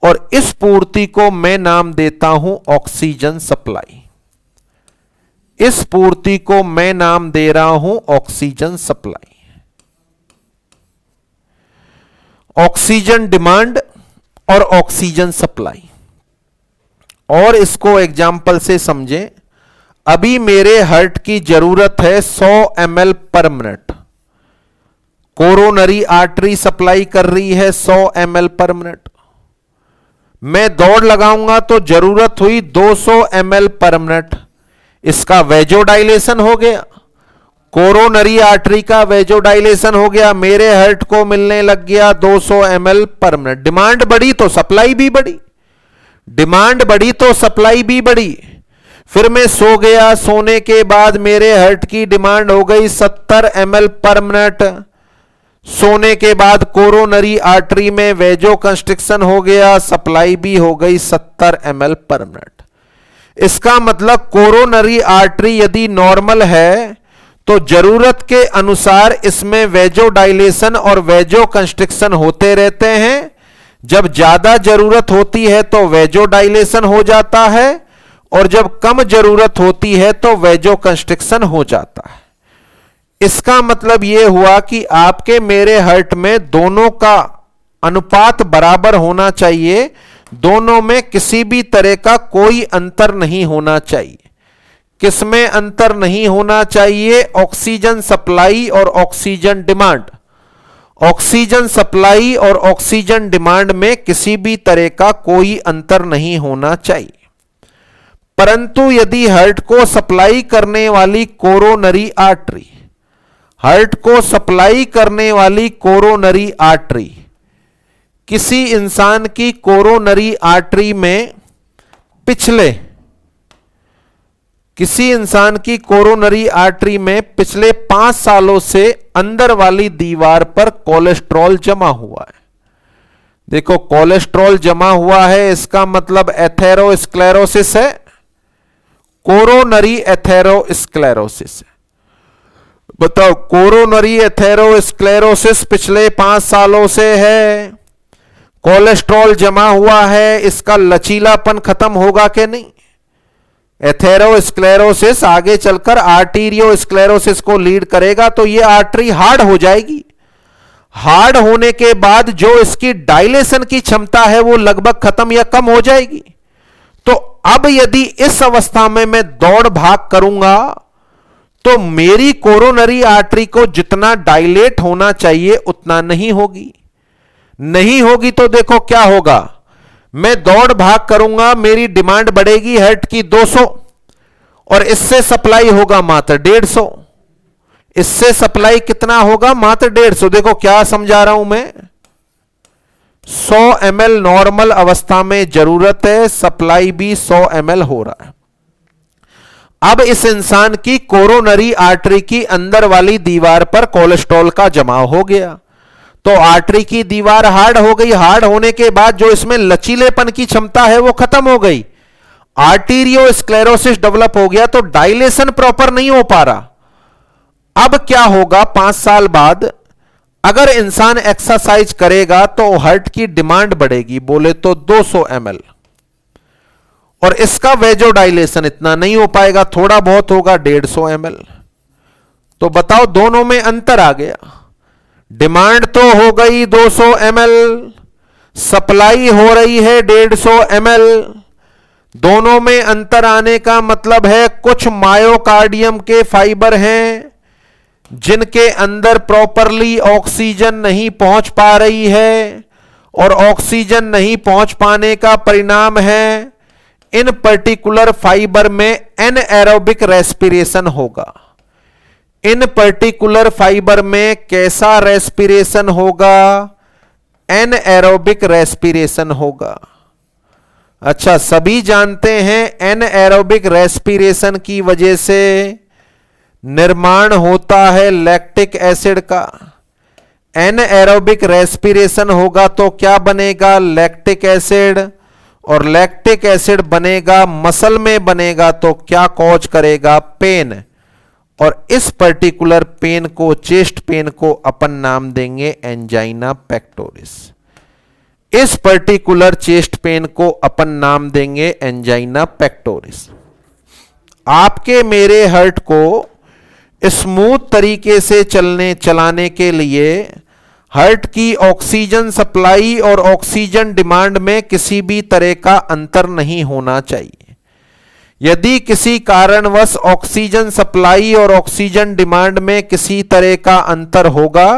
और इस पूर्ति को मैं नाम देता हूं ऑक्सीजन सप्लाई। इस पूर्ति को मैं नाम दे रहा हूं ऑक्सीजन सप्लाई। ऑक्सीजन डिमांड और ऑक्सीजन सप्लाई। और इसको एग्जाम्पल से समझें। अभी मेरे हार्ट की जरूरत है 100 ml पर मिनट, कोरोनरी आर्टरी सप्लाई कर रही है 100 ml पर मिनट। मैं दौड़ लगाऊंगा तो जरूरत हुई 200 ml पर मिनट। इसका वेजोडाइलेशन हो गया, कोरोनरी आर्टरी का वेजोडाइलेशन हो गया, मेरे हार्ट को मिलने लग गया 200 ml पर मिनट। डिमांड बढ़ी तो सप्लाई भी बढ़ी, डिमांड बढ़ी तो सप्लाई भी बढ़ी। फिर मैं सो गया, सोने के बाद मेरे हार्ट की डिमांड हो गई 70 ml पर मिनट। सोने के बाद कोरोनरी आर्टरी में वेजो कंस्ट्रिक्शन हो गया, सप्लाई भी हो गई 70 ml पर मिनट। इसका मतलब कोरोनरी आर्टरी यदि नॉर्मल है तो जरूरत के अनुसार इसमें वेजो डायलेशन और वेजो कंस्ट्रिक्शन होते रहते हैं। जब ज्यादा जरूरत होती है तो वेजो डायलेशन हो जाता है, और जब कम जरूरत होती है तो वेजो कंस्ट्रिक्शन हो जाता है। इसका मतलब यह हुआ कि आपके मेरे हार्ट में दोनों का अनुपात बराबर होना चाहिए, दोनों में किसी भी तरह का कोई अंतर नहीं होना चाहिए। किसमें अंतर नहीं होना चाहिए? ऑक्सीजन सप्लाई और ऑक्सीजन डिमांड। ऑक्सीजन सप्लाई और ऑक्सीजन डिमांड में किसी भी तरह का कोई अंतर नहीं होना चाहिए। परंतु यदि हार्ट को सप्लाई करने वाली कोरोनरी आर्टरी, हार्ट को सप्लाई करने वाली कोरोनरी आर्टरी किसी इंसान की कोरोनरी आर्टरी में पिछले, किसी इंसान की कोरोनरी आर्टरी में पिछले 5 सालों से अंदर वाली दीवार पर कोलेस्ट्रॉल जमा हुआ है। देखो कोलेस्ट्रॉल जमा हुआ है, इसका मतलब एथेरोस्क्लेरोसिस है, कोरोनरी एथेरोस्क्लेरोसिस है। बताओ कोरोनरी एथेरोस्क्लेरोसिस पिछले 5 सालों से है, कोलेस्ट्रॉल जमा हुआ है, इसका लचीलापन खत्म होगा कि नहीं? एथेरोस्क्लेरोसिस आगे चलकर आर्टीरियोस्क्लेरोसिस को लीड करेगा, तो ये आर्टरी हार्ड हो जाएगी। हार्ड होने के बाद जो इसकी डायलेशन की क्षमता है वो लगभग खत्म या कम हो जाएगी। तो अब यदि इस अवस्था में मैं दौड़ भाग करूंगा तो मेरी कोरोनरी आर्टरी को जितना डायलेट होना चाहिए उतना नहीं होगी। नहीं होगी तो देखो क्या होगा, मैं दौड़ भाग करूंगा, मेरी डिमांड बढ़ेगी हार्ट की 200 और इससे सप्लाई होगा मात्र 150। इससे सप्लाई कितना होगा? मात्र 150। देखो क्या समझा रहा हूं मैं, 100 ml नॉर्मल अवस्था में जरूरत है, सप्लाई भी 100 ml हो रहा है। अब इस इंसान की कोरोनरी आर्टरी की अंदर वाली दीवार पर कोलेस्ट्रॉल का जमाव हो गया, तो आर्टरी की दीवार हार्ड हो गई। हार्ड होने के बाद जो इसमें लचीलेपन की क्षमता है वो खत्म हो गई, आर्टीरियोस्क्लेरोसिस डेवलप हो गया, तो डायलेशन प्रॉपर नहीं हो पा रहा। अब क्या होगा, 5 साल बाद अगर इंसान एक्सरसाइज करेगा तो हार्ट की डिमांड बढ़ेगी, बोले तो 200 ml, और इसका वेजो डायलेशन इतना नहीं हो पाएगा, थोड़ा बहुत होगा 150 ml। तो बताओ दोनों में अंतर आ गया। डिमांड तो हो गई 200 ml, सप्लाई हो रही है 150 ml। दोनों में अंतर आने का मतलब है कुछ मायोकार्डियम के फाइबर हैं जिनके अंदर प्रॉपरली ऑक्सीजन नहीं पहुंच पा रही है, और ऑक्सीजन नहीं पहुंच पाने का परिणाम है इन पर्टिकुलर फाइबर में एनएरोबिक रेस्पिरेशन होगा। इन पर्टिकुलर फाइबर में कैसा रेस्पिरेशन होगा? एनएरोबिक रेस्पिरेशन होगा। अच्छा, सभी जानते हैं एनएरोबिक रेस्पिरेशन की वजह से निर्माण होता है लैक्टिक एसिड का। एनएरोबिक रेस्पिरेशन होगा तो क्या बनेगा? लैक्टिक एसिड, और लैक्टिक एसिड बनेगा मसल में बनेगा तो क्या कॉज करेगा? पेन। और इस पर्टिकुलर पेन को, चेस्ट पेन को अपन नाम देंगे एंजाइना पेक्टोरिस। इस पर्टिकुलर चेस्ट पेन को अपन नाम देंगे एंजाइना पेक्टोरिस। आपके मेरे हार्ट को स्मूथ तरीके से चलाने के लिए हार्ट की ऑक्सीजन सप्लाई और ऑक्सीजन डिमांड में किसी भी तरह का अंतर नहीं होना चाहिए। यदि किसी कारणवश ऑक्सीजन सप्लाई और ऑक्सीजन डिमांड में किसी तरह का अंतर होगा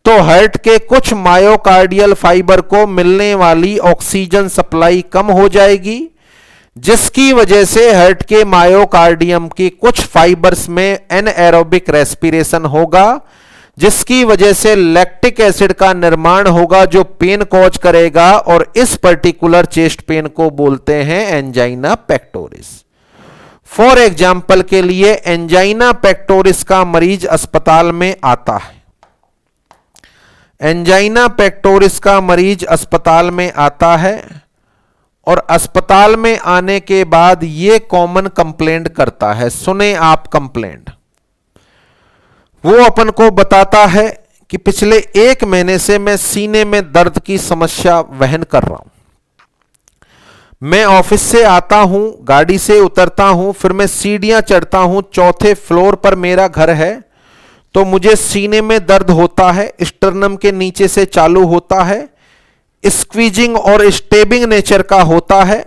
तो हार्ट के कुछ मायोकार्डियल फाइबर को मिलने वाली ऑक्सीजन सप्लाई कम हो जाएगी, जिसकी वजह से हार्ट के मायोकार्डियम की कुछ फाइबर्स में एनएरोबिक रेस्पिरेशन होगा, जिसकी वजह से लैक्टिक एसिड का निर्माण होगा जो पेन कॉज करेगा, और इस पर्टिकुलर चेस्ट पेन को बोलते हैं एंजाइना पेक्टोरिस। फॉर एग्जाम्पल के लिए एंजाइना पेक्टोरिस का मरीज अस्पताल में आता है। एंजाइना पेक्टोरिस का मरीज अस्पताल में आता है और अस्पताल में आने के बाद यह कॉमन कंप्लेंट करता है। सुने आप कंप्लेंट। वो अपन को बताता है कि पिछले 1 महीने से मैं सीने में दर्द की समस्या वहन कर रहा हूं। मैं ऑफिस से आता हूं, गाड़ी से उतरता हूं, फिर मैं सीढ़ियां चढ़ता हूं, 4थे फ्लोर पर मेरा घर है, तो मुझे सीने में दर्द होता है, स्टर्नम के नीचे से चालू होता है, स्क्वीजिंग और स्टेबिंग नेचर का होता है,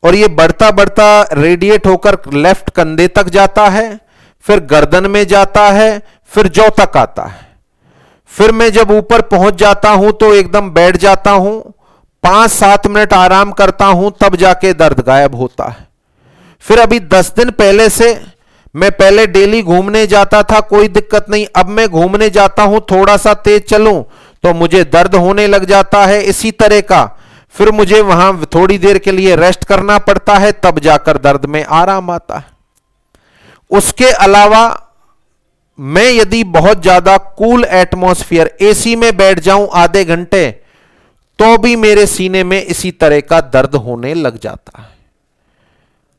और ये बढ़ता बढ़ता रेडिएट होकर लेफ्ट कंधे तक जाता है, फिर गर्दन में जाता है, फिर जौ तक आता है। फिर मैं जब ऊपर पहुंच जाता हूं तो एकदम बैठ जाता हूं, 5-7 मिनट आराम करता हूं, तब जाके दर्द गायब होता है। फिर अभी 10 दिन पहले से मैं पहले डेली घूमने जाता था, कोई दिक्कत नहीं, अब मैं घूमने जाता हूं, थोड़ा सा तेज चलूं तो मुझे दर्द होने लग जाता है, इसी तरह का। फिर मुझे वहां थोड़ी देर के लिए रेस्ट करना पड़ता है, तब जाकर दर्द में आराम आता है। उसके अलावा मैं यदि बहुत ज्यादा कूल एटमॉस्फेयर एसी में बैठ जाऊं आधे घंटे, तो भी मेरे सीने में इसी तरह का दर्द होने लग जाता है।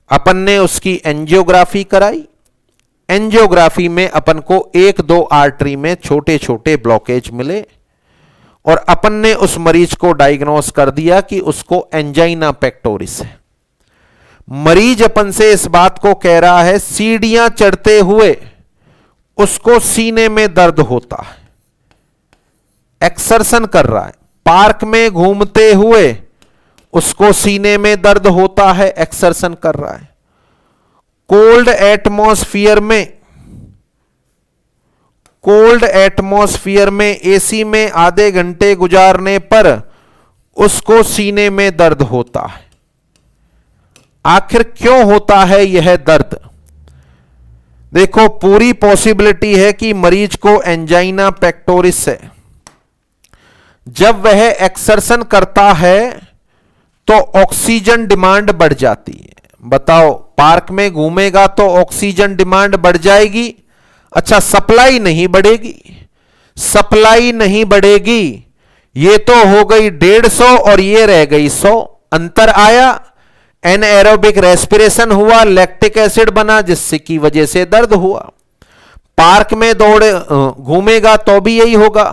अपन ने उसकी एंजियोग्राफी कराई। एंजियोग्राफी में अपन को 1-2 आर्टरी में छोटे छोटे ब्लॉकेज मिले और अपन ने उस मरीज को डायग्नोस कर दिया कि उसको एंजाइना पेक्टोरिस है। मरीज अपन से इस बात को कह रहा है, सीढ़ियां चढ़ते हुए उसको सीने में दर्द होता है, एक्सरसन कर रहा है, पार्क में घूमते हुए उसको सीने में दर्द होता है, एक्सरसन कर रहा है। कोल्ड एटमॉस्फेयर में एसी में आधे घंटे गुजारने पर उसको सीने में दर्द होता है। आखिर क्यों होता है यह दर्द? देखो, पूरी पॉसिबिलिटी है कि मरीज को एंजाइना पेक्टोरिस है। जब वह एक्सरसन करता है तो ऑक्सीजन डिमांड बढ़ जाती है। बताओ, पार्क में घूमेगा तो ऑक्सीजन डिमांड बढ़ जाएगी। अच्छा, सप्लाई नहीं बढ़ेगी। सप्लाई नहीं बढ़ेगी, ये तो हो गई 150 और ये रह गई 100, अंतर आया। एनएरोबिक रेस्पिरेशन हुआ, लैक्टिक एसिड बना, जिससे की वजह से दर्द हुआ। पार्क में दौड़े घूमेगा तो भी यही होगा।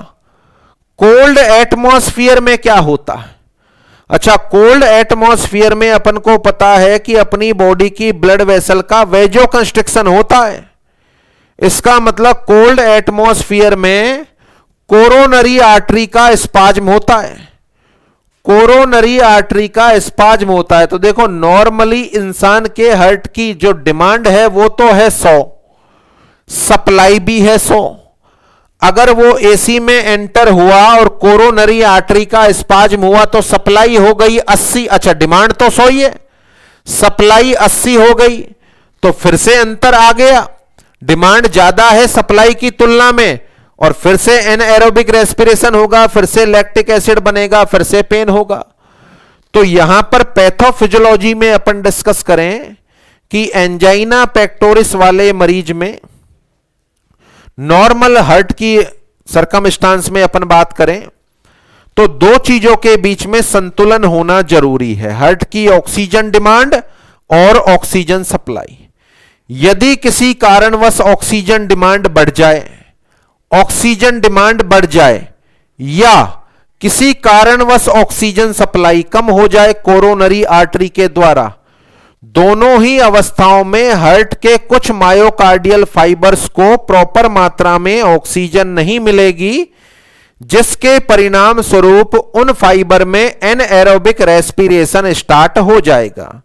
कोल्ड एटमॉस्फेयर में क्या होता है? अच्छा, कोल्ड एटमॉस्फेयर में अपन को पता है कि अपनी बॉडी की ब्लड वेसल का वेजो कंस्ट्रिक्शन होता है। इसका मतलब कोल्ड एटमॉस्फेयर में कोरोनरी आर्टरी का स्पाज्म होता है। कोरोनरी आर्टरी का स्पाज्म होता है। तो देखो, नॉर्मली इंसान के हार्ट की जो डिमांड है वो तो है 100, सप्लाई भी है 100। अगर वो एसी में एंटर हुआ और कोरोनरी आर्टरी का स्पाज्म हुआ तो सप्लाई हो गई 80। अच्छा, डिमांड तो 100 ही है, सप्लाई 80 हो गई, तो फिर से अंतर आ गया। डिमांड ज्यादा है सप्लाई की तुलना में, और फिर से एनएरोबिक रेस्पिरेशन होगा, फिर से लैक्टिक एसिड बनेगा, फिर से पेन होगा। तो यहां पर पैथोफिजियोलॉजी में अपन डिस्कस करें कि एंजाइना पेक्टोरिस वाले मरीज में नॉर्मल हार्ट की सरकमस्टांस में अपन बात करें तो 2 चीजों के बीच में संतुलन होना जरूरी है, हार्ट की ऑक्सीजन डिमांड और ऑक्सीजन सप्लाई। यदि किसी कारणवश ऑक्सीजन डिमांड बढ़ जाए या किसी कारणवश ऑक्सीजन सप्लाई कम हो जाए कोरोनरी आर्टरी के द्वारा, दोनों ही अवस्थाओं में हार्ट के कुछ मायोकार्डियल फाइबर्स को प्रॉपर मात्रा में ऑक्सीजन नहीं मिलेगी, जिसके परिणाम स्वरूप उन फाइबर में एनएरोबिक रेस्पिरेशन स्टार्ट हो जाएगा,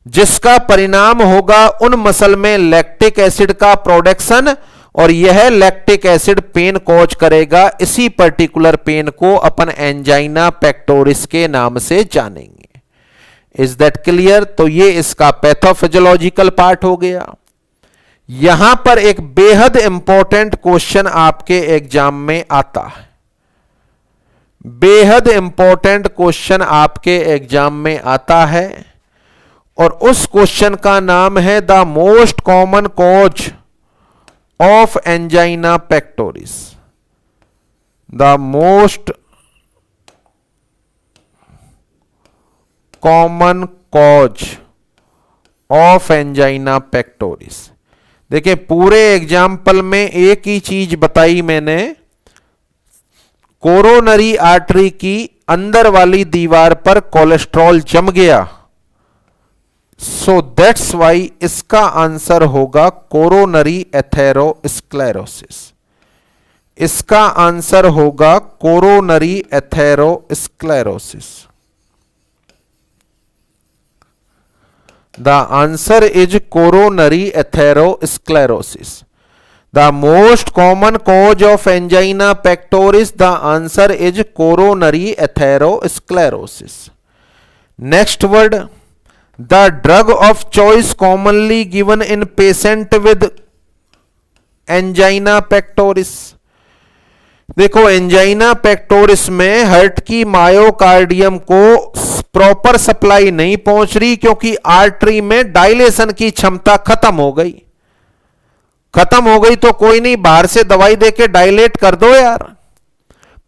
जिसका परिणाम होगा उन मसल में लैक्टिक एसिड का प्रोडक्शन, और यह लैक्टिक एसिड पेन कॉज करेगा। इसी पर्टिकुलर पेन को अपन एंजाइना पेक्टोरिस के नाम से जानेंगे। Is that clear? तो ये इसका पैथोफिजियोलॉजिकल पार्ट हो गया। यहां पर एक बेहद इंपॉर्टेंट क्वेश्चन आपके एग्जाम में आता है, बेहद इंपॉर्टेंट क्वेश्चन आपके एग्जाम में आता है, और उस क्वेश्चन का नाम है the most common cause of angina pectoris. The most common cause of angina pectoris. देखिए, पूरे एग्जाम्पल में एक ही चीज बताई मैंने, कोरोनरी आर्टरी की अंदर वाली दीवार पर कोलेस्ट्रॉल जम गया, सो दैट्स वाई इसका आंसर होगा कोरोनरी एथेरोस्क्लेरोसिस। इसका आंसर होगा coronary atherosclerosis. The answer is coronary atherosclerosis. The most common cause of angina pectoris, the answer is coronary atherosclerosis. Next word, the drug of choice commonly given in patient with angina pectoris. देखो, angina pectoris में heart की myocardium को proper supply नहीं पहुंच रही, क्योंकि artery में dilation की क्षमता खत्म हो गई। खत्म हो गई तो कोई नहीं, बाहर से दवाई देकर डायलेट कर दो यार,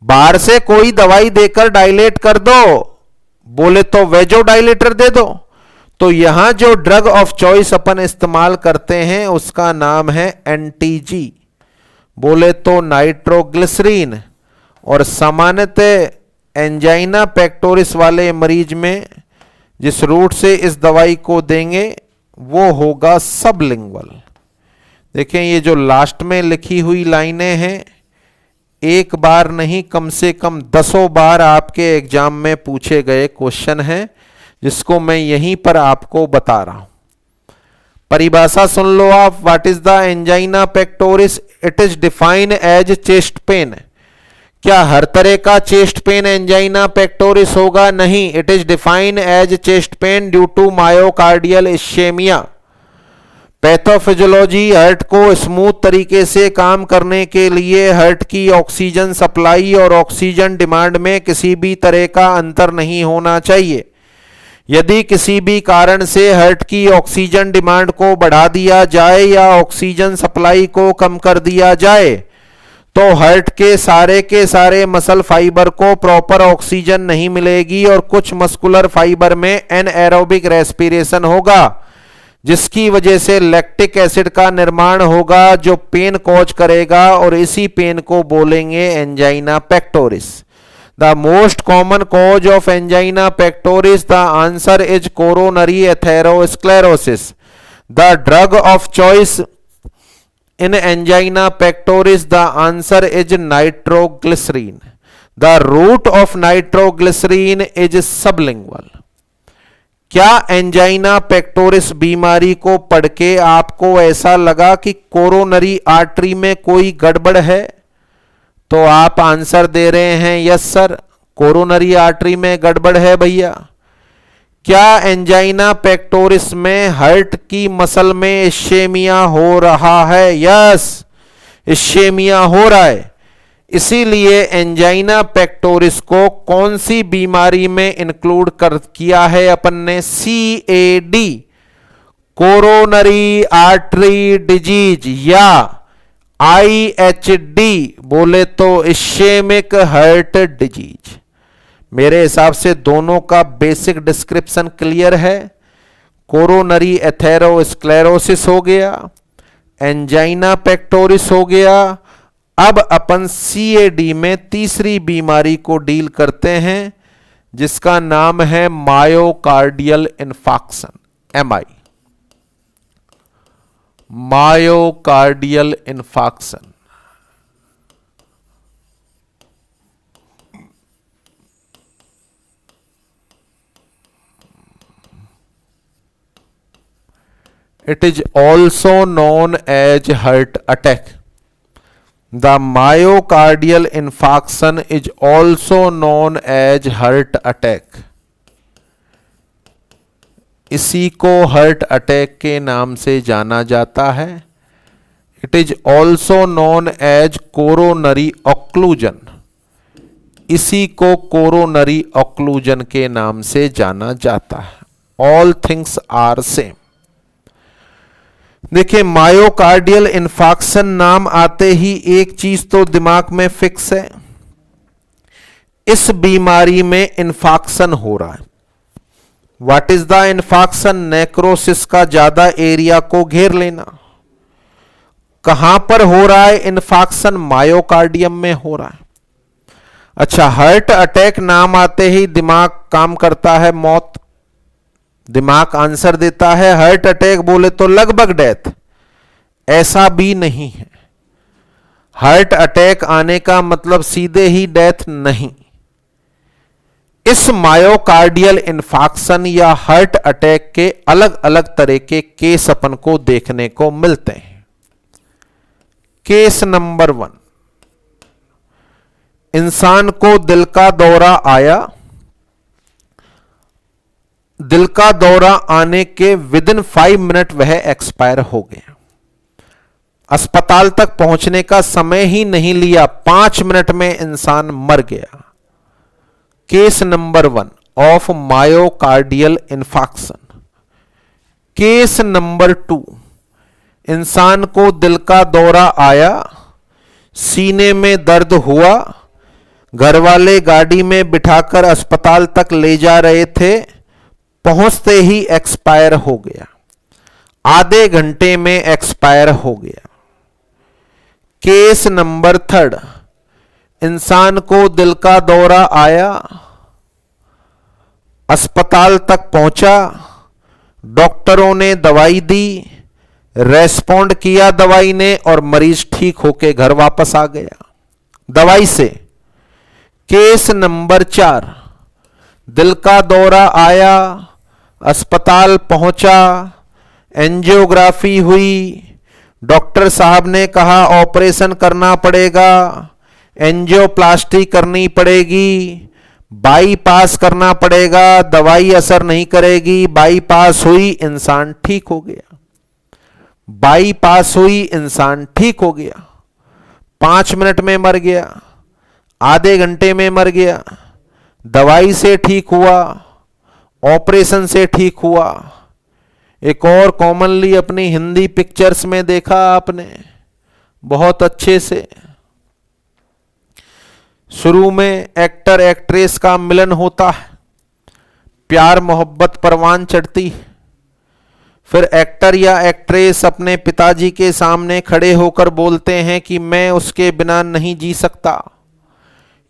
बाहर से कोई दवाई देकर डायलेट कर दो, बोले तो वेजो डायलेटर दे दो। तो यहां जो ड्रग ऑफ चॉइस अपन इस्तेमाल करते हैं उसका नाम है एनटीजी, बोले तो नाइट्रोग्लिसरीन। और सामान्यतः एंजाइना पेक्टोरिस वाले मरीज में जिस रूट से इस दवाई को देंगे वो होगा सबलिंगुअल। देखें, ये जो लास्ट में लिखी हुई लाइनें हैं, एक बार नहीं कम से कम 10 बार आपके एग्जाम में पूछे गए क्वेश्चन हैं, जिसको मैं यहीं पर आपको बता रहा हूं। परिभाषा सुन लो आप। What is the angina pectoris? It is defined as chest pain. क्या हर तरह का चेस्ट पेन एंजाइना पेक्टोरिस होगा? नहीं, it is defined as chest pain due to myocardial ischaemia. Pathophysiology, heart को स्मूथ तरीके से काम करने के लिए हार्ट की ऑक्सीजन सप्लाई और ऑक्सीजन डिमांड में किसी भी तरह का अंतर नहीं होना चाहिए। यदि किसी भी कारण से हार्ट की ऑक्सीजन डिमांड को बढ़ा दिया जाए या ऑक्सीजन सप्लाई को कम कर दिया जाए तो हार्ट के सारे मसल फाइबर को प्रॉपर ऑक्सीजन नहीं मिलेगी और कुछ मस्कुलर फाइबर में एनएरोबिक रेस्पिरेशन होगा, जिसकी वजह से लैक्टिक एसिड का निर्माण होगा जो पेन कॉज करेगा, और इसी पेन को बोलेंगे angina pectoris. The most common cause of angina pectoris, the answer is coronary atherosclerosis. The drug of choice in angina pectoris, the answer is nitroglycerin. The route of nitroglycerin is sublingual. क्या angina pectoris बीमारी को पढ़ के आपको ऐसा लगा कि coronary artery में कोई गड़बड़ है? तो आप आंसर दे रहे हैं यस सर, कोरोनरी आर्टरी में गड़बड़ है भैया। क्या एंजाइना पेक्टोरिस में हार्ट की मसल में इश्केमिया हो रहा है? यस, इश्केमिया हो रहा है। इसीलिए एंजाइना पेक्टोरिस को कौन सी बीमारी में इंक्लूड किया है अपन ने? CAD, कोरोनरी आर्टरी डिजीज, या IHD, बोले तो इश्केमिक हार्ट डिजीज। मेरे हिसाब से दोनों का बेसिक डिस्क्रिप्शन क्लियर है। कोरोनरी एथेरोस्क्लेरोसिस हो गया, एंजाइना पेक्टोरिस हो गया। अब अपन CAD में तीसरी बीमारी को डील करते हैं जिसका नाम है myocardial infarction, MI, myocardial infarction. It is also known as heart attack. The myocardial infarction is also known as heart attack. इसी को हार्ट अटैक के नाम से जाना जाता है। It is also known as coronary occlusion. इसी को कोरोनरी ऑक्लूजन के नाम से जाना जाता है। All things are same. देखिए, मायोकार्डियल इन्फार्क्शन नाम आते ही एक चीज तो दिमाग में फिक्स है, इस बीमारी में इन्फार्क्शन हो रहा है। What is the infarction? Necrosis का ज्यादा एरिया को घेर लेना। कहां पर हो रहा है इन्फार्क्शन? मायोकार्डियम में हो रहा है। अच्छा, हार्ट अटैक नाम आते ही दिमाग काम करता है मौत, दिमाग आंसर देता है हार्ट अटैक, बोले तो लगभग डेथ। ऐसा भी नहीं है। हार्ट अटैक आने का मतलब सीधे ही डेथ नहीं। इस मायोकार्डियल इन्फार्क्शन या हार्ट अटैक के अलग अलग तरह के केस अपन को देखने को मिलते हैं। केस नंबर 1, इंसान को दिल का दौरा आया। दिल का दौरा आने के विदिन 5 मिनट वह एक्सपायर हो गया। अस्पताल तक पहुंचने का समय ही नहीं लिया, 5 मिनट में इंसान मर गया। Case number 1 of myocardial infarction. Case number 2, इंसान को दिल का दौरा आया, सीने में दर्द हुआ, घर वाले गाड़ी में बिठाकर अस्पताल तक ले जा रहे थे, पहुंचते ही एक्सपायर हो गया, आधे घंटे में एक्सपायर हो गया। केस नंबर 3, इंसान को दिल का दौरा आया, अस्पताल तक पहुंचा, डॉक्टरों ने दवाई दी, रेस्पॉन्ड किया दवाई ने और मरीज ठीक होके घर वापस आ गया दवाई से। केस नंबर 4, दिल का दौरा आया, अस्पताल पहुंचा, एंजियोग्राफी हुई, डॉक्टर साहब ने कहा ऑपरेशन करना पड़ेगा, एंजियोप्लास्टी करनी पड़ेगी, बाईपास करना पड़ेगा, दवाई असर नहीं करेगी, बाईपास हुई, इंसान ठीक हो गया। बाईपास हुई, इंसान ठीक हो गया, 5 मिनट में मर गया, आधे घंटे में मर गया, दवाई से ठीक हुआ, ऑपरेशन से ठीक हुआ। एक और कॉमनली अपनी हिंदी पिक्चर्स में देखा आपने बहुत अच्छे से, शुरू में एक्टर एक्ट्रेस का मिलन होता है, प्यार मोहब्बत परवान चढ़ती, फिर एक्टर या एक्ट्रेस अपने पिताजी के सामने खड़े होकर बोलते हैं कि मैं उसके बिना नहीं जी सकता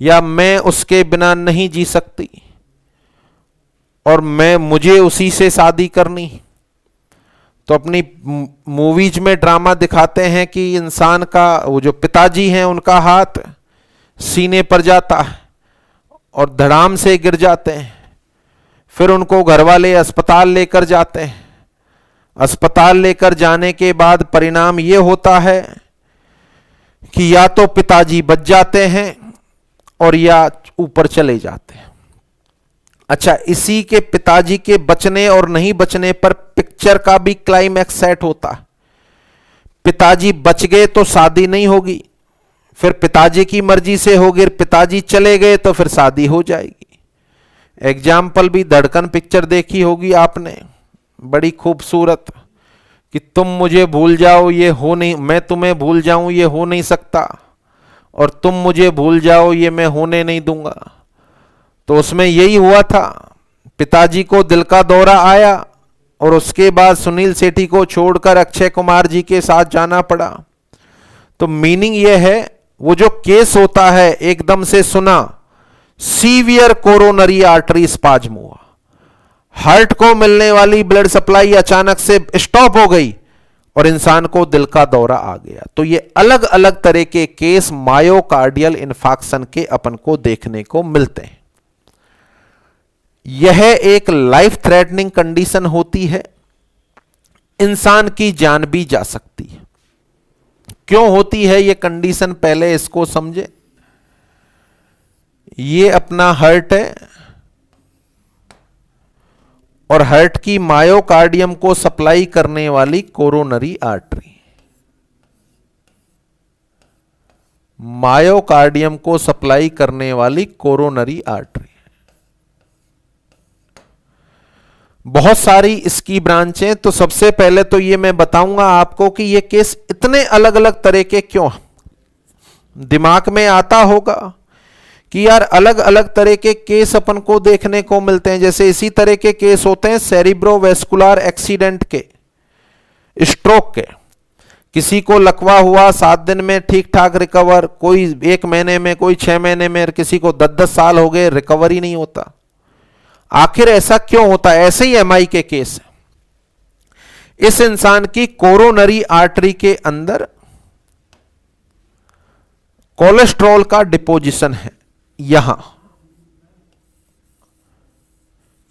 या मैं उसके बिना नहीं जी सकती और मुझे उसी से शादी करनी। तो अपनी मूवीज में ड्रामा दिखाते हैं कि इंसान का वो जो पिताजी हैं उनका हाथ सीने पर जाता है और धड़ाम से गिर जाते हैं, फिर उनको घर वाले अस्पताल लेकर जाते हैं। अस्पताल लेकर जाने के बाद परिणाम यह होता है कि या तो पिताजी बच जाते हैं और या ऊपर चले जाते हैं। अच्छा, इसी के पिताजी के बचने और नहीं बचने पर पिक्चर का भी क्लाइमैक्स सेट होता है। पिताजी बच गए तो शादी नहीं होगी, फिर पिताजी की मर्जी से होगी, पिताजी चले गए तो फिर शादी हो जाएगी। एग्जाम्पल भी धड़कन पिक्चर देखी होगी आपने, बड़ी खूबसूरत, कि तुम मुझे भूल जाओ ये हो नहीं, मैं तुम्हें भूल जाऊं ये हो नहीं सकता, और तुम मुझे भूल जाओ ये मैं होने नहीं दूंगा। तो उसमें यही हुआ था, पिताजी को दिल का दौरा आया और उसके बाद सुनील शेट्टी को छोड़कर अक्षय कुमार जी के साथ जाना पड़ा। तो मीनिंग यह है, वो जो केस होता है एकदम से सुना, सीवियर कोरोनरी आर्टरी स्पाज्म हुआ, हार्ट को मिलने वाली ब्लड सप्लाई अचानक से स्टॉप हो गई और इंसान को दिल का दौरा आ गया। तो ये अलग अलग तरह के केस मायोकार्डियल इन्फार्क्शन के अपन को देखने को मिलते हैं। यह एक लाइफ थ्रेटनिंग कंडीशन होती है, इंसान की जान भी जा सकती है। क्यों होती है यह कंडीशन, पहले इसको समझे। ये अपना हार्ट है और हार्ट की मायोकार्डियम को सप्लाई करने वाली कोरोनरी आर्टरी, मायोकार्डियम को सप्लाई करने वाली कोरोनरी आर्टरी। बहुत सारी इसकी ब्रांचें। तो सबसे पहले तो ये मैं बताऊंगा आपको कि ये केस इतने अलग अलग तरह के क्यों। दिमाग में आता होगा कि यार अलग अलग तरह के केस अपन को देखने को मिलते हैं। जैसे इसी तरह के केस होते हैं सेरिब्रोवैस्कुलर एक्सीडेंट के, स्ट्रोक के। किसी को लकवा हुआ 7 दिन में ठीक ठाक रिकवर, कोई 1 महीने में, कोई 6 महीने में, किसी को 10-10 साल हो गए, रिकवर ही नहीं होता। आखिर ऐसा क्यों होता है? ऐसे ही एमआई के केस है। इस इंसान की कोरोनरी आर्टरी के अंदर कोलेस्ट्रॉल का डिपोजिशन है। यहां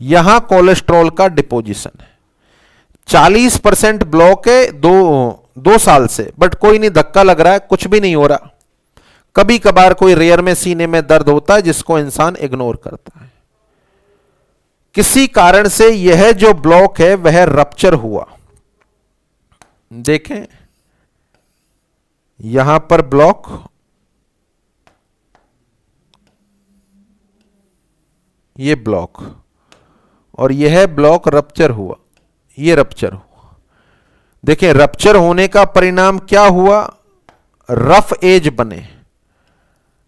यहां कोलेस्ट्रॉल का डिपोजिशन है। 40% ब्लॉक है 2 साल से, बट कोई नहीं, धक्का लग रहा है, कुछ भी नहीं हो रहा। कभी कभार कोई रेयर में सीने में दर्द होता है जिसको इंसान इग्नोर करता है। किसी कारण से यह जो ब्लॉक है वह रप्चर हुआ। देखें यहां पर ब्लॉक, ये ब्लॉक, और यह ब्लॉक रप्चर हुआ, ये रप्चर हुआ। देखें रप्चर होने का परिणाम क्या हुआ, रफ एज बने।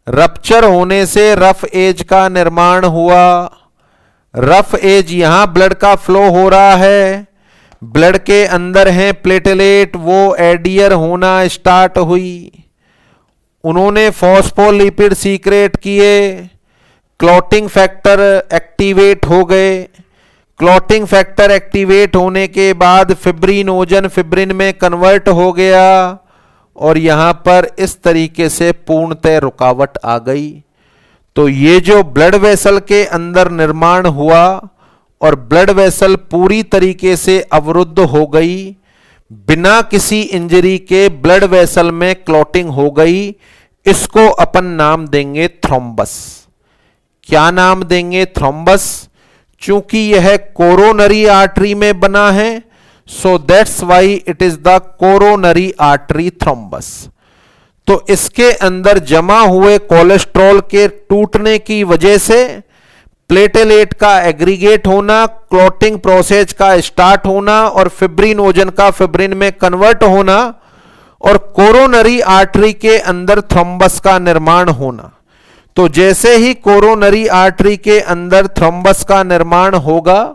रप्चर होने से रफ एज का निर्माण हुआ। रफ एज, यहां ब्लड का फ्लो हो रहा है, ब्लड के अंदर है प्लेटलेट, वो एडियर होना स्टार्ट हुई, उन्होंने फॉस्फोलिपिड सीक्रेट किए, क्लॉटिंग फैक्टर एक्टिवेट हो गए। क्लॉटिंग फैक्टर एक्टिवेट होने के बाद फिब्रिनोजन फिब्रिन में कन्वर्ट हो गया, और यहां पर इस तरीके से पूर्णतः रुकावट आ गई। तो ये जो ब्लड वेसल के अंदर निर्माण हुआ और ब्लड वेसल पूरी तरीके से अवरुद्ध हो गई, बिना किसी इंजरी के ब्लड वेसल में क्लॉटिंग हो गई, इसको अपन नाम देंगे थ्रोम्बस। क्या नाम देंगे, थ्रोम्बस। चूंकि यह कोरोनरी आर्टरी में बना है, so that's why it is the coronary artery thrombus. तो इसके अंदर जमा हुए कोलेस्ट्रॉल के टूटने की वजह से प्लेटलेट का एग्रीगेट होना, क्लॉटिंग प्रोसेस का स्टार्ट होना, और फिब्रिनोजन का फिब्रिन में कन्वर्ट होना, और कोरोनरी आर्टरी के अंदर थ्रोम्बस का निर्माण होना। तो जैसे ही कोरोनरी आर्टरी के अंदर थ्रोम्बस का निर्माण होगा,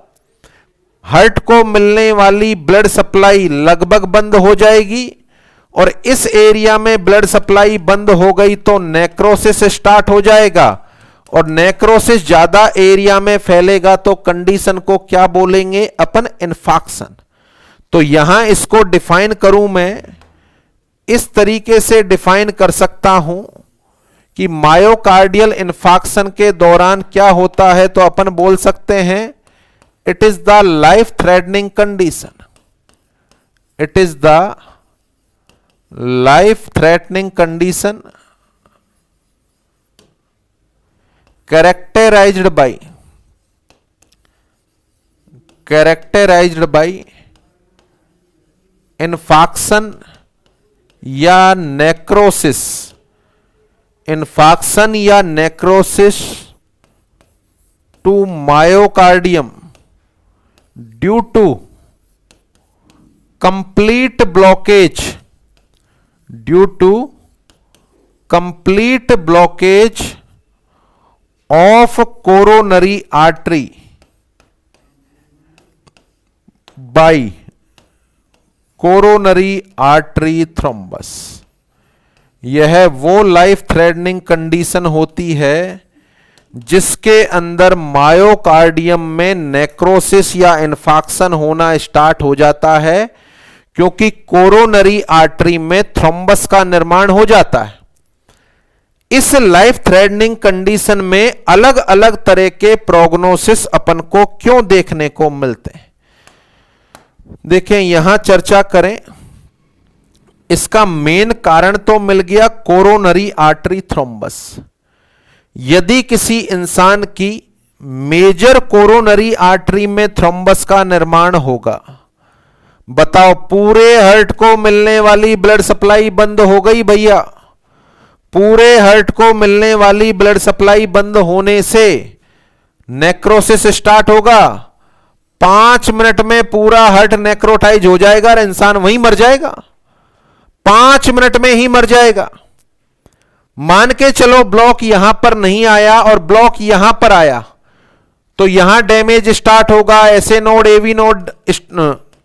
हार्ट को मिलने वाली ब्लड सप्लाई लगभग बंद हो जाएगी, और इस एरिया में ब्लड सप्लाई बंद हो गई तो नेक्रोसिस स्टार्ट हो जाएगा, और नेक्रोसिस ज्यादा एरिया में फैलेगा तो कंडीशन को क्या बोलेंगे अपन, इन्फाक्शन। तो यहां इसको डिफाइन करूं मैं, इस तरीके से डिफाइन कर सकता हूं कि मायोकार्डियल इन्फाक्शन के दौरान क्या होता है, तो अपन बोल सकते हैं it is the life threatening condition. It is the life threatening condition characterized by infarction या नेक्रोसिस, इन्फाक्शन या necrosis to myocardium due to complete blockage, due to complete blockage of coronary artery by coronary artery thrombus. यह वो life threatening condition होती है जिसके अंदर myocardium में necrosis या इन्फाक्शन होना स्टार्ट हो जाता है, क्योंकि कोरोनरी आर्टरी में थ्रोम्बस का निर्माण हो जाता है। इस लाइफ थ्रेटनिंग कंडीशन में अलग अलग तरह के प्रोग्नोसिस अपन को क्यों देखने को मिलते हैं, देखें यहां चर्चा करें। इसका मेन कारण तो मिल गया कोरोनरी आर्टरी थ्रोम्बस। यदि किसी इंसान की मेजर कोरोनरी आर्टरी में थ्रोम्बस का निर्माण होगा, बताओ पूरे हार्ट को मिलने वाली ब्लड सप्लाई बंद हो गई भैया, पूरे हार्ट को मिलने वाली ब्लड सप्लाई बंद होने से नेक्रोसिस स्टार्ट होगा। 5 मिनट में पूरा हार्ट नेक्रोटाइज हो जाएगा और इंसान वहीं मर जाएगा, 5 मिनट में ही मर जाएगा। मान के चलो ब्लॉक यहां पर नहीं आया और ब्लॉक यहां पर आया, तो यहां डैमेज स्टार्ट होगा, एसए नोड एवी नोड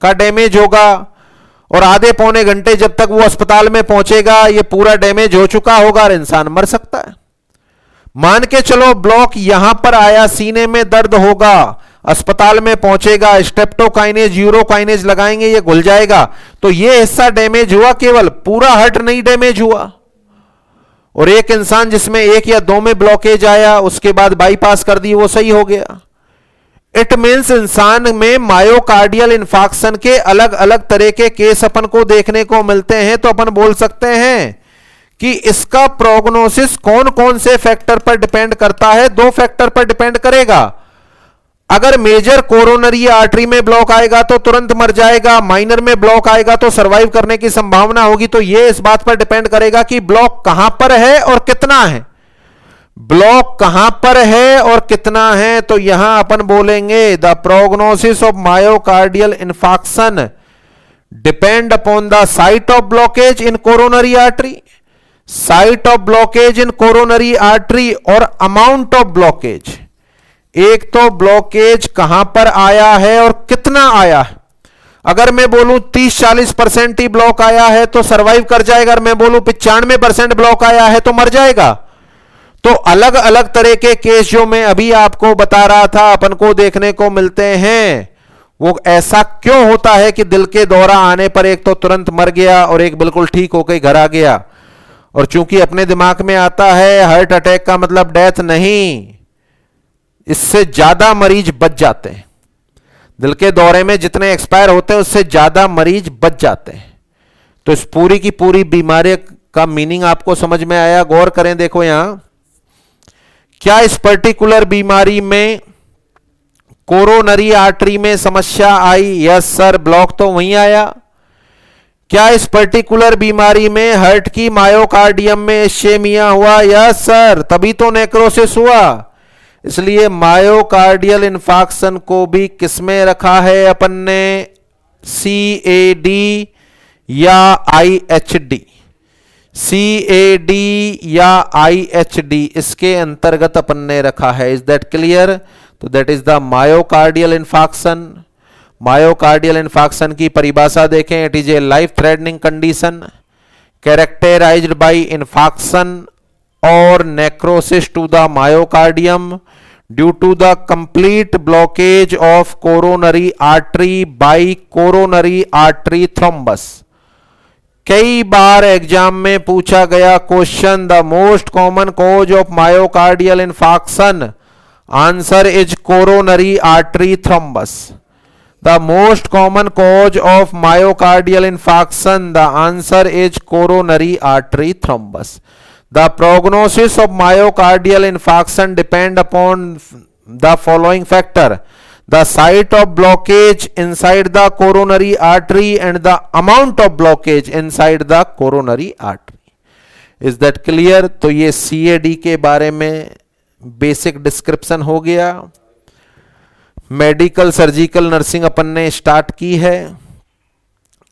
का डैमेज होगा, और आधे पौने घंटे जब तक वो अस्पताल में पहुंचेगा ये पूरा डैमेज हो चुका होगा और इंसान मर सकता है। मान के चलो ब्लॉक यहां पर आया, सीने में दर्द होगा, अस्पताल में पहुंचेगा, स्ट्रेप्टोकाइनेज यूरोकाइनेज लगाएंगे, ये घुल जाएगा, तो ये हिस्सा डैमेज हुआ, केवल पूरा हार्ट नहीं डैमेज हुआ। और एक इंसान जिसमें 1 या 2 में ब्लॉकेज आया, उसके बाद बाईपास कर दी, वो सही हो गया। इट मीन्स इंसान में मायोकार्डियल इन्फार्क्शन के अलग अलग तरह के केस अपन को देखने को मिलते हैं। तो अपन बोल सकते हैं कि इसका प्रोग्नोसिस कौन कौन से फैक्टर पर डिपेंड करता है? दो फैक्टर पर डिपेंड करेगा। अगर मेजर कोरोनरी आर्टरी में ब्लॉक आएगा तो तुरंत मर जाएगा, माइनर में ब्लॉक आएगा तो सरवाइव करने की संभावना होगी। तो यह इस बात पर डिपेंड करेगा कि ब्लॉक कहां पर है और कितना है। ब्लॉक कहां पर है और कितना है, तो यहां अपन बोलेंगे the prognosis of myocardial infarction depend upon the site of blockage in coronary artery, site of blockage in coronary artery और अमाउंट ऑफ ब्लॉकेज। एक तो ब्लॉकेज कहां पर आया है और कितना आया है। अगर मैं बोलूं 30-40% ही ब्लॉक आया है तो सरवाइव कर जाएगा, अगर मैं बोलूं 95% ब्लॉक आया है तो मर जाएगा। तो अलग अलग तरह के केस जो मैं अभी आपको बता रहा था अपन को देखने को मिलते हैं। वो ऐसा क्यों होता है कि दिल के दौरा आने पर एक तो तुरंत मर गया और एक बिल्कुल ठीक होकर घर आ गया। और चूंकि अपने दिमाग में आता है हार्ट अटैक का मतलब डेथ नहीं, इससे ज्यादा मरीज बच जाते हैं। दिल के दौरे में जितने एक्सपायर होते हैं उससे ज्यादा मरीज बच जाते हैं। तो इस पूरी की पूरी बीमारी का मीनिंग आपको समझ में आया? गौर करें, देखो यहां क्या इस पर्टिकुलर बीमारी में कोरोनरी आर्टरी में समस्या आई? यस सर, ब्लॉक तो वहीं आया। क्या इस पर्टिकुलर बीमारी में हार्ट की मायोकार्डियम में इश्चेमिया हुआ? यस सर, तभी तो नेक्रोसिस हुआ। इसलिए मायोकार्डियल इन्फार्क्शन को भी किसमें रखा है अपन ने? CAD या IHD, CAD या IHD, इसके अंतर्गत अपन ने रखा है। Is that clear? तो that is the myocardial infarction. Myocardial infarction की परिभाषा देखें। It is a life threatening condition characterised by infarction or necrosis to the myocardium due to the complete blockage of coronary artery by coronary artery thrombus। कई बार exam में पूछा गया question, the most common cause of myocardial infarction, answer is coronary artery thrombus. The most common cause of myocardial infarction, the answer is coronary artery thrombus. The prognosis of myocardial infarction depend upon the following factor: the site of blockage inside the coronary artery and the amount of blockage inside the coronary artery। Is that clear? तो ये CAD के बारे में basic description हो गया। Medical surgical nursing अपन ने start की है।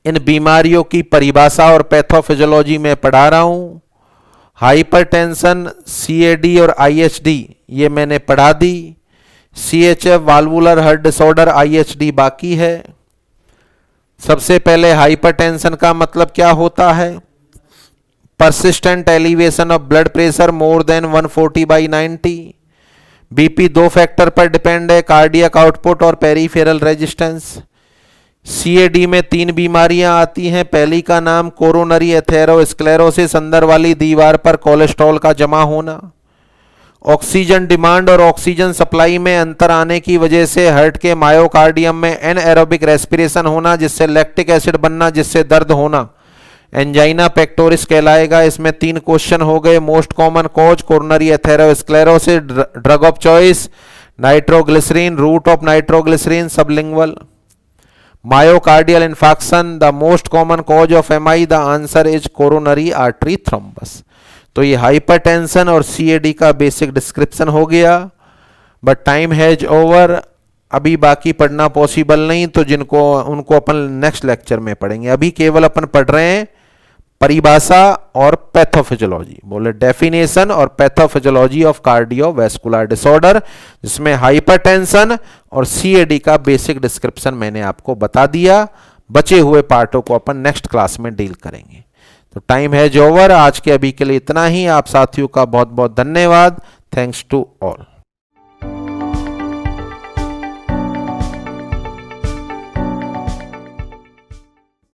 इन बीमारियों की परिभाषा और पैथोफिजियोलॉजी में पढ़ा रहा हूं। हाइपरटेंशन, CAD और IHD ये मैंने पढ़ा दी। CHF valvular heart disorder, IHD बाकी है। सबसे पहले हाइपरटेंशन का मतलब क्या होता है? Persistent elevation of blood pressure more than 140/90। BP दो फैक्टर पर डिपेंड है, कार्डियक आउटपुट और पेरिफेरल रेजिस्टेंस। CAD में 3 बीमारियां आती हैं। पहली का नाम कोरोनरी एथेरोस्क्लेरोसिस, अंदर वाली दीवार पर कोलेस्ट्रॉल का जमा होना। ऑक्सीजन डिमांड और ऑक्सीजन सप्लाई में अंतर आने की वजह से हार्ट के मायोकार्डियम में एनएरोबिक रेस्पिरेशन होना, जिससे लैक्टिक एसिड बनना, जिससे दर्द होना, एंजाइना पेक्टोरिस कहलाएगा। इसमें 3 क्वेश्चन हो गए। Most common cause coronary atherosclerosis, drug of choice nitroglycerine, route of nitroglycerine sublingual. Myocardial infarction, the most common cause of MI, the answer is coronary artery thrombus. तो ये हाइपरटेंशन और CAD का basic description हो गया। But time has over, अभी बाकी पढ़ना possible नहीं, तो जिनको उनको अपन नेक्स्ट लेक्चर में पढ़ेंगे। अभी केवल अपन पढ़ रहे हैं परिभाषा और पैथोफिजियोलॉजी, बोले डेफिनेशन और पैथोफिजियोलॉजी ऑफ कार्डियोवैस्कुलर डिसऑर्डर, जिसमें हाइपरटेंशन और CAD का बेसिक डिस्क्रिप्शन मैंने आपको बता दिया। बचे हुए पार्टों को अपन नेक्स्ट क्लास में डील करेंगे। तो टाइम हैज ओवर, आज के अभी के लिए इतना ही। आप साथियों का बहुत बहुत धन्यवाद। Thanks to all.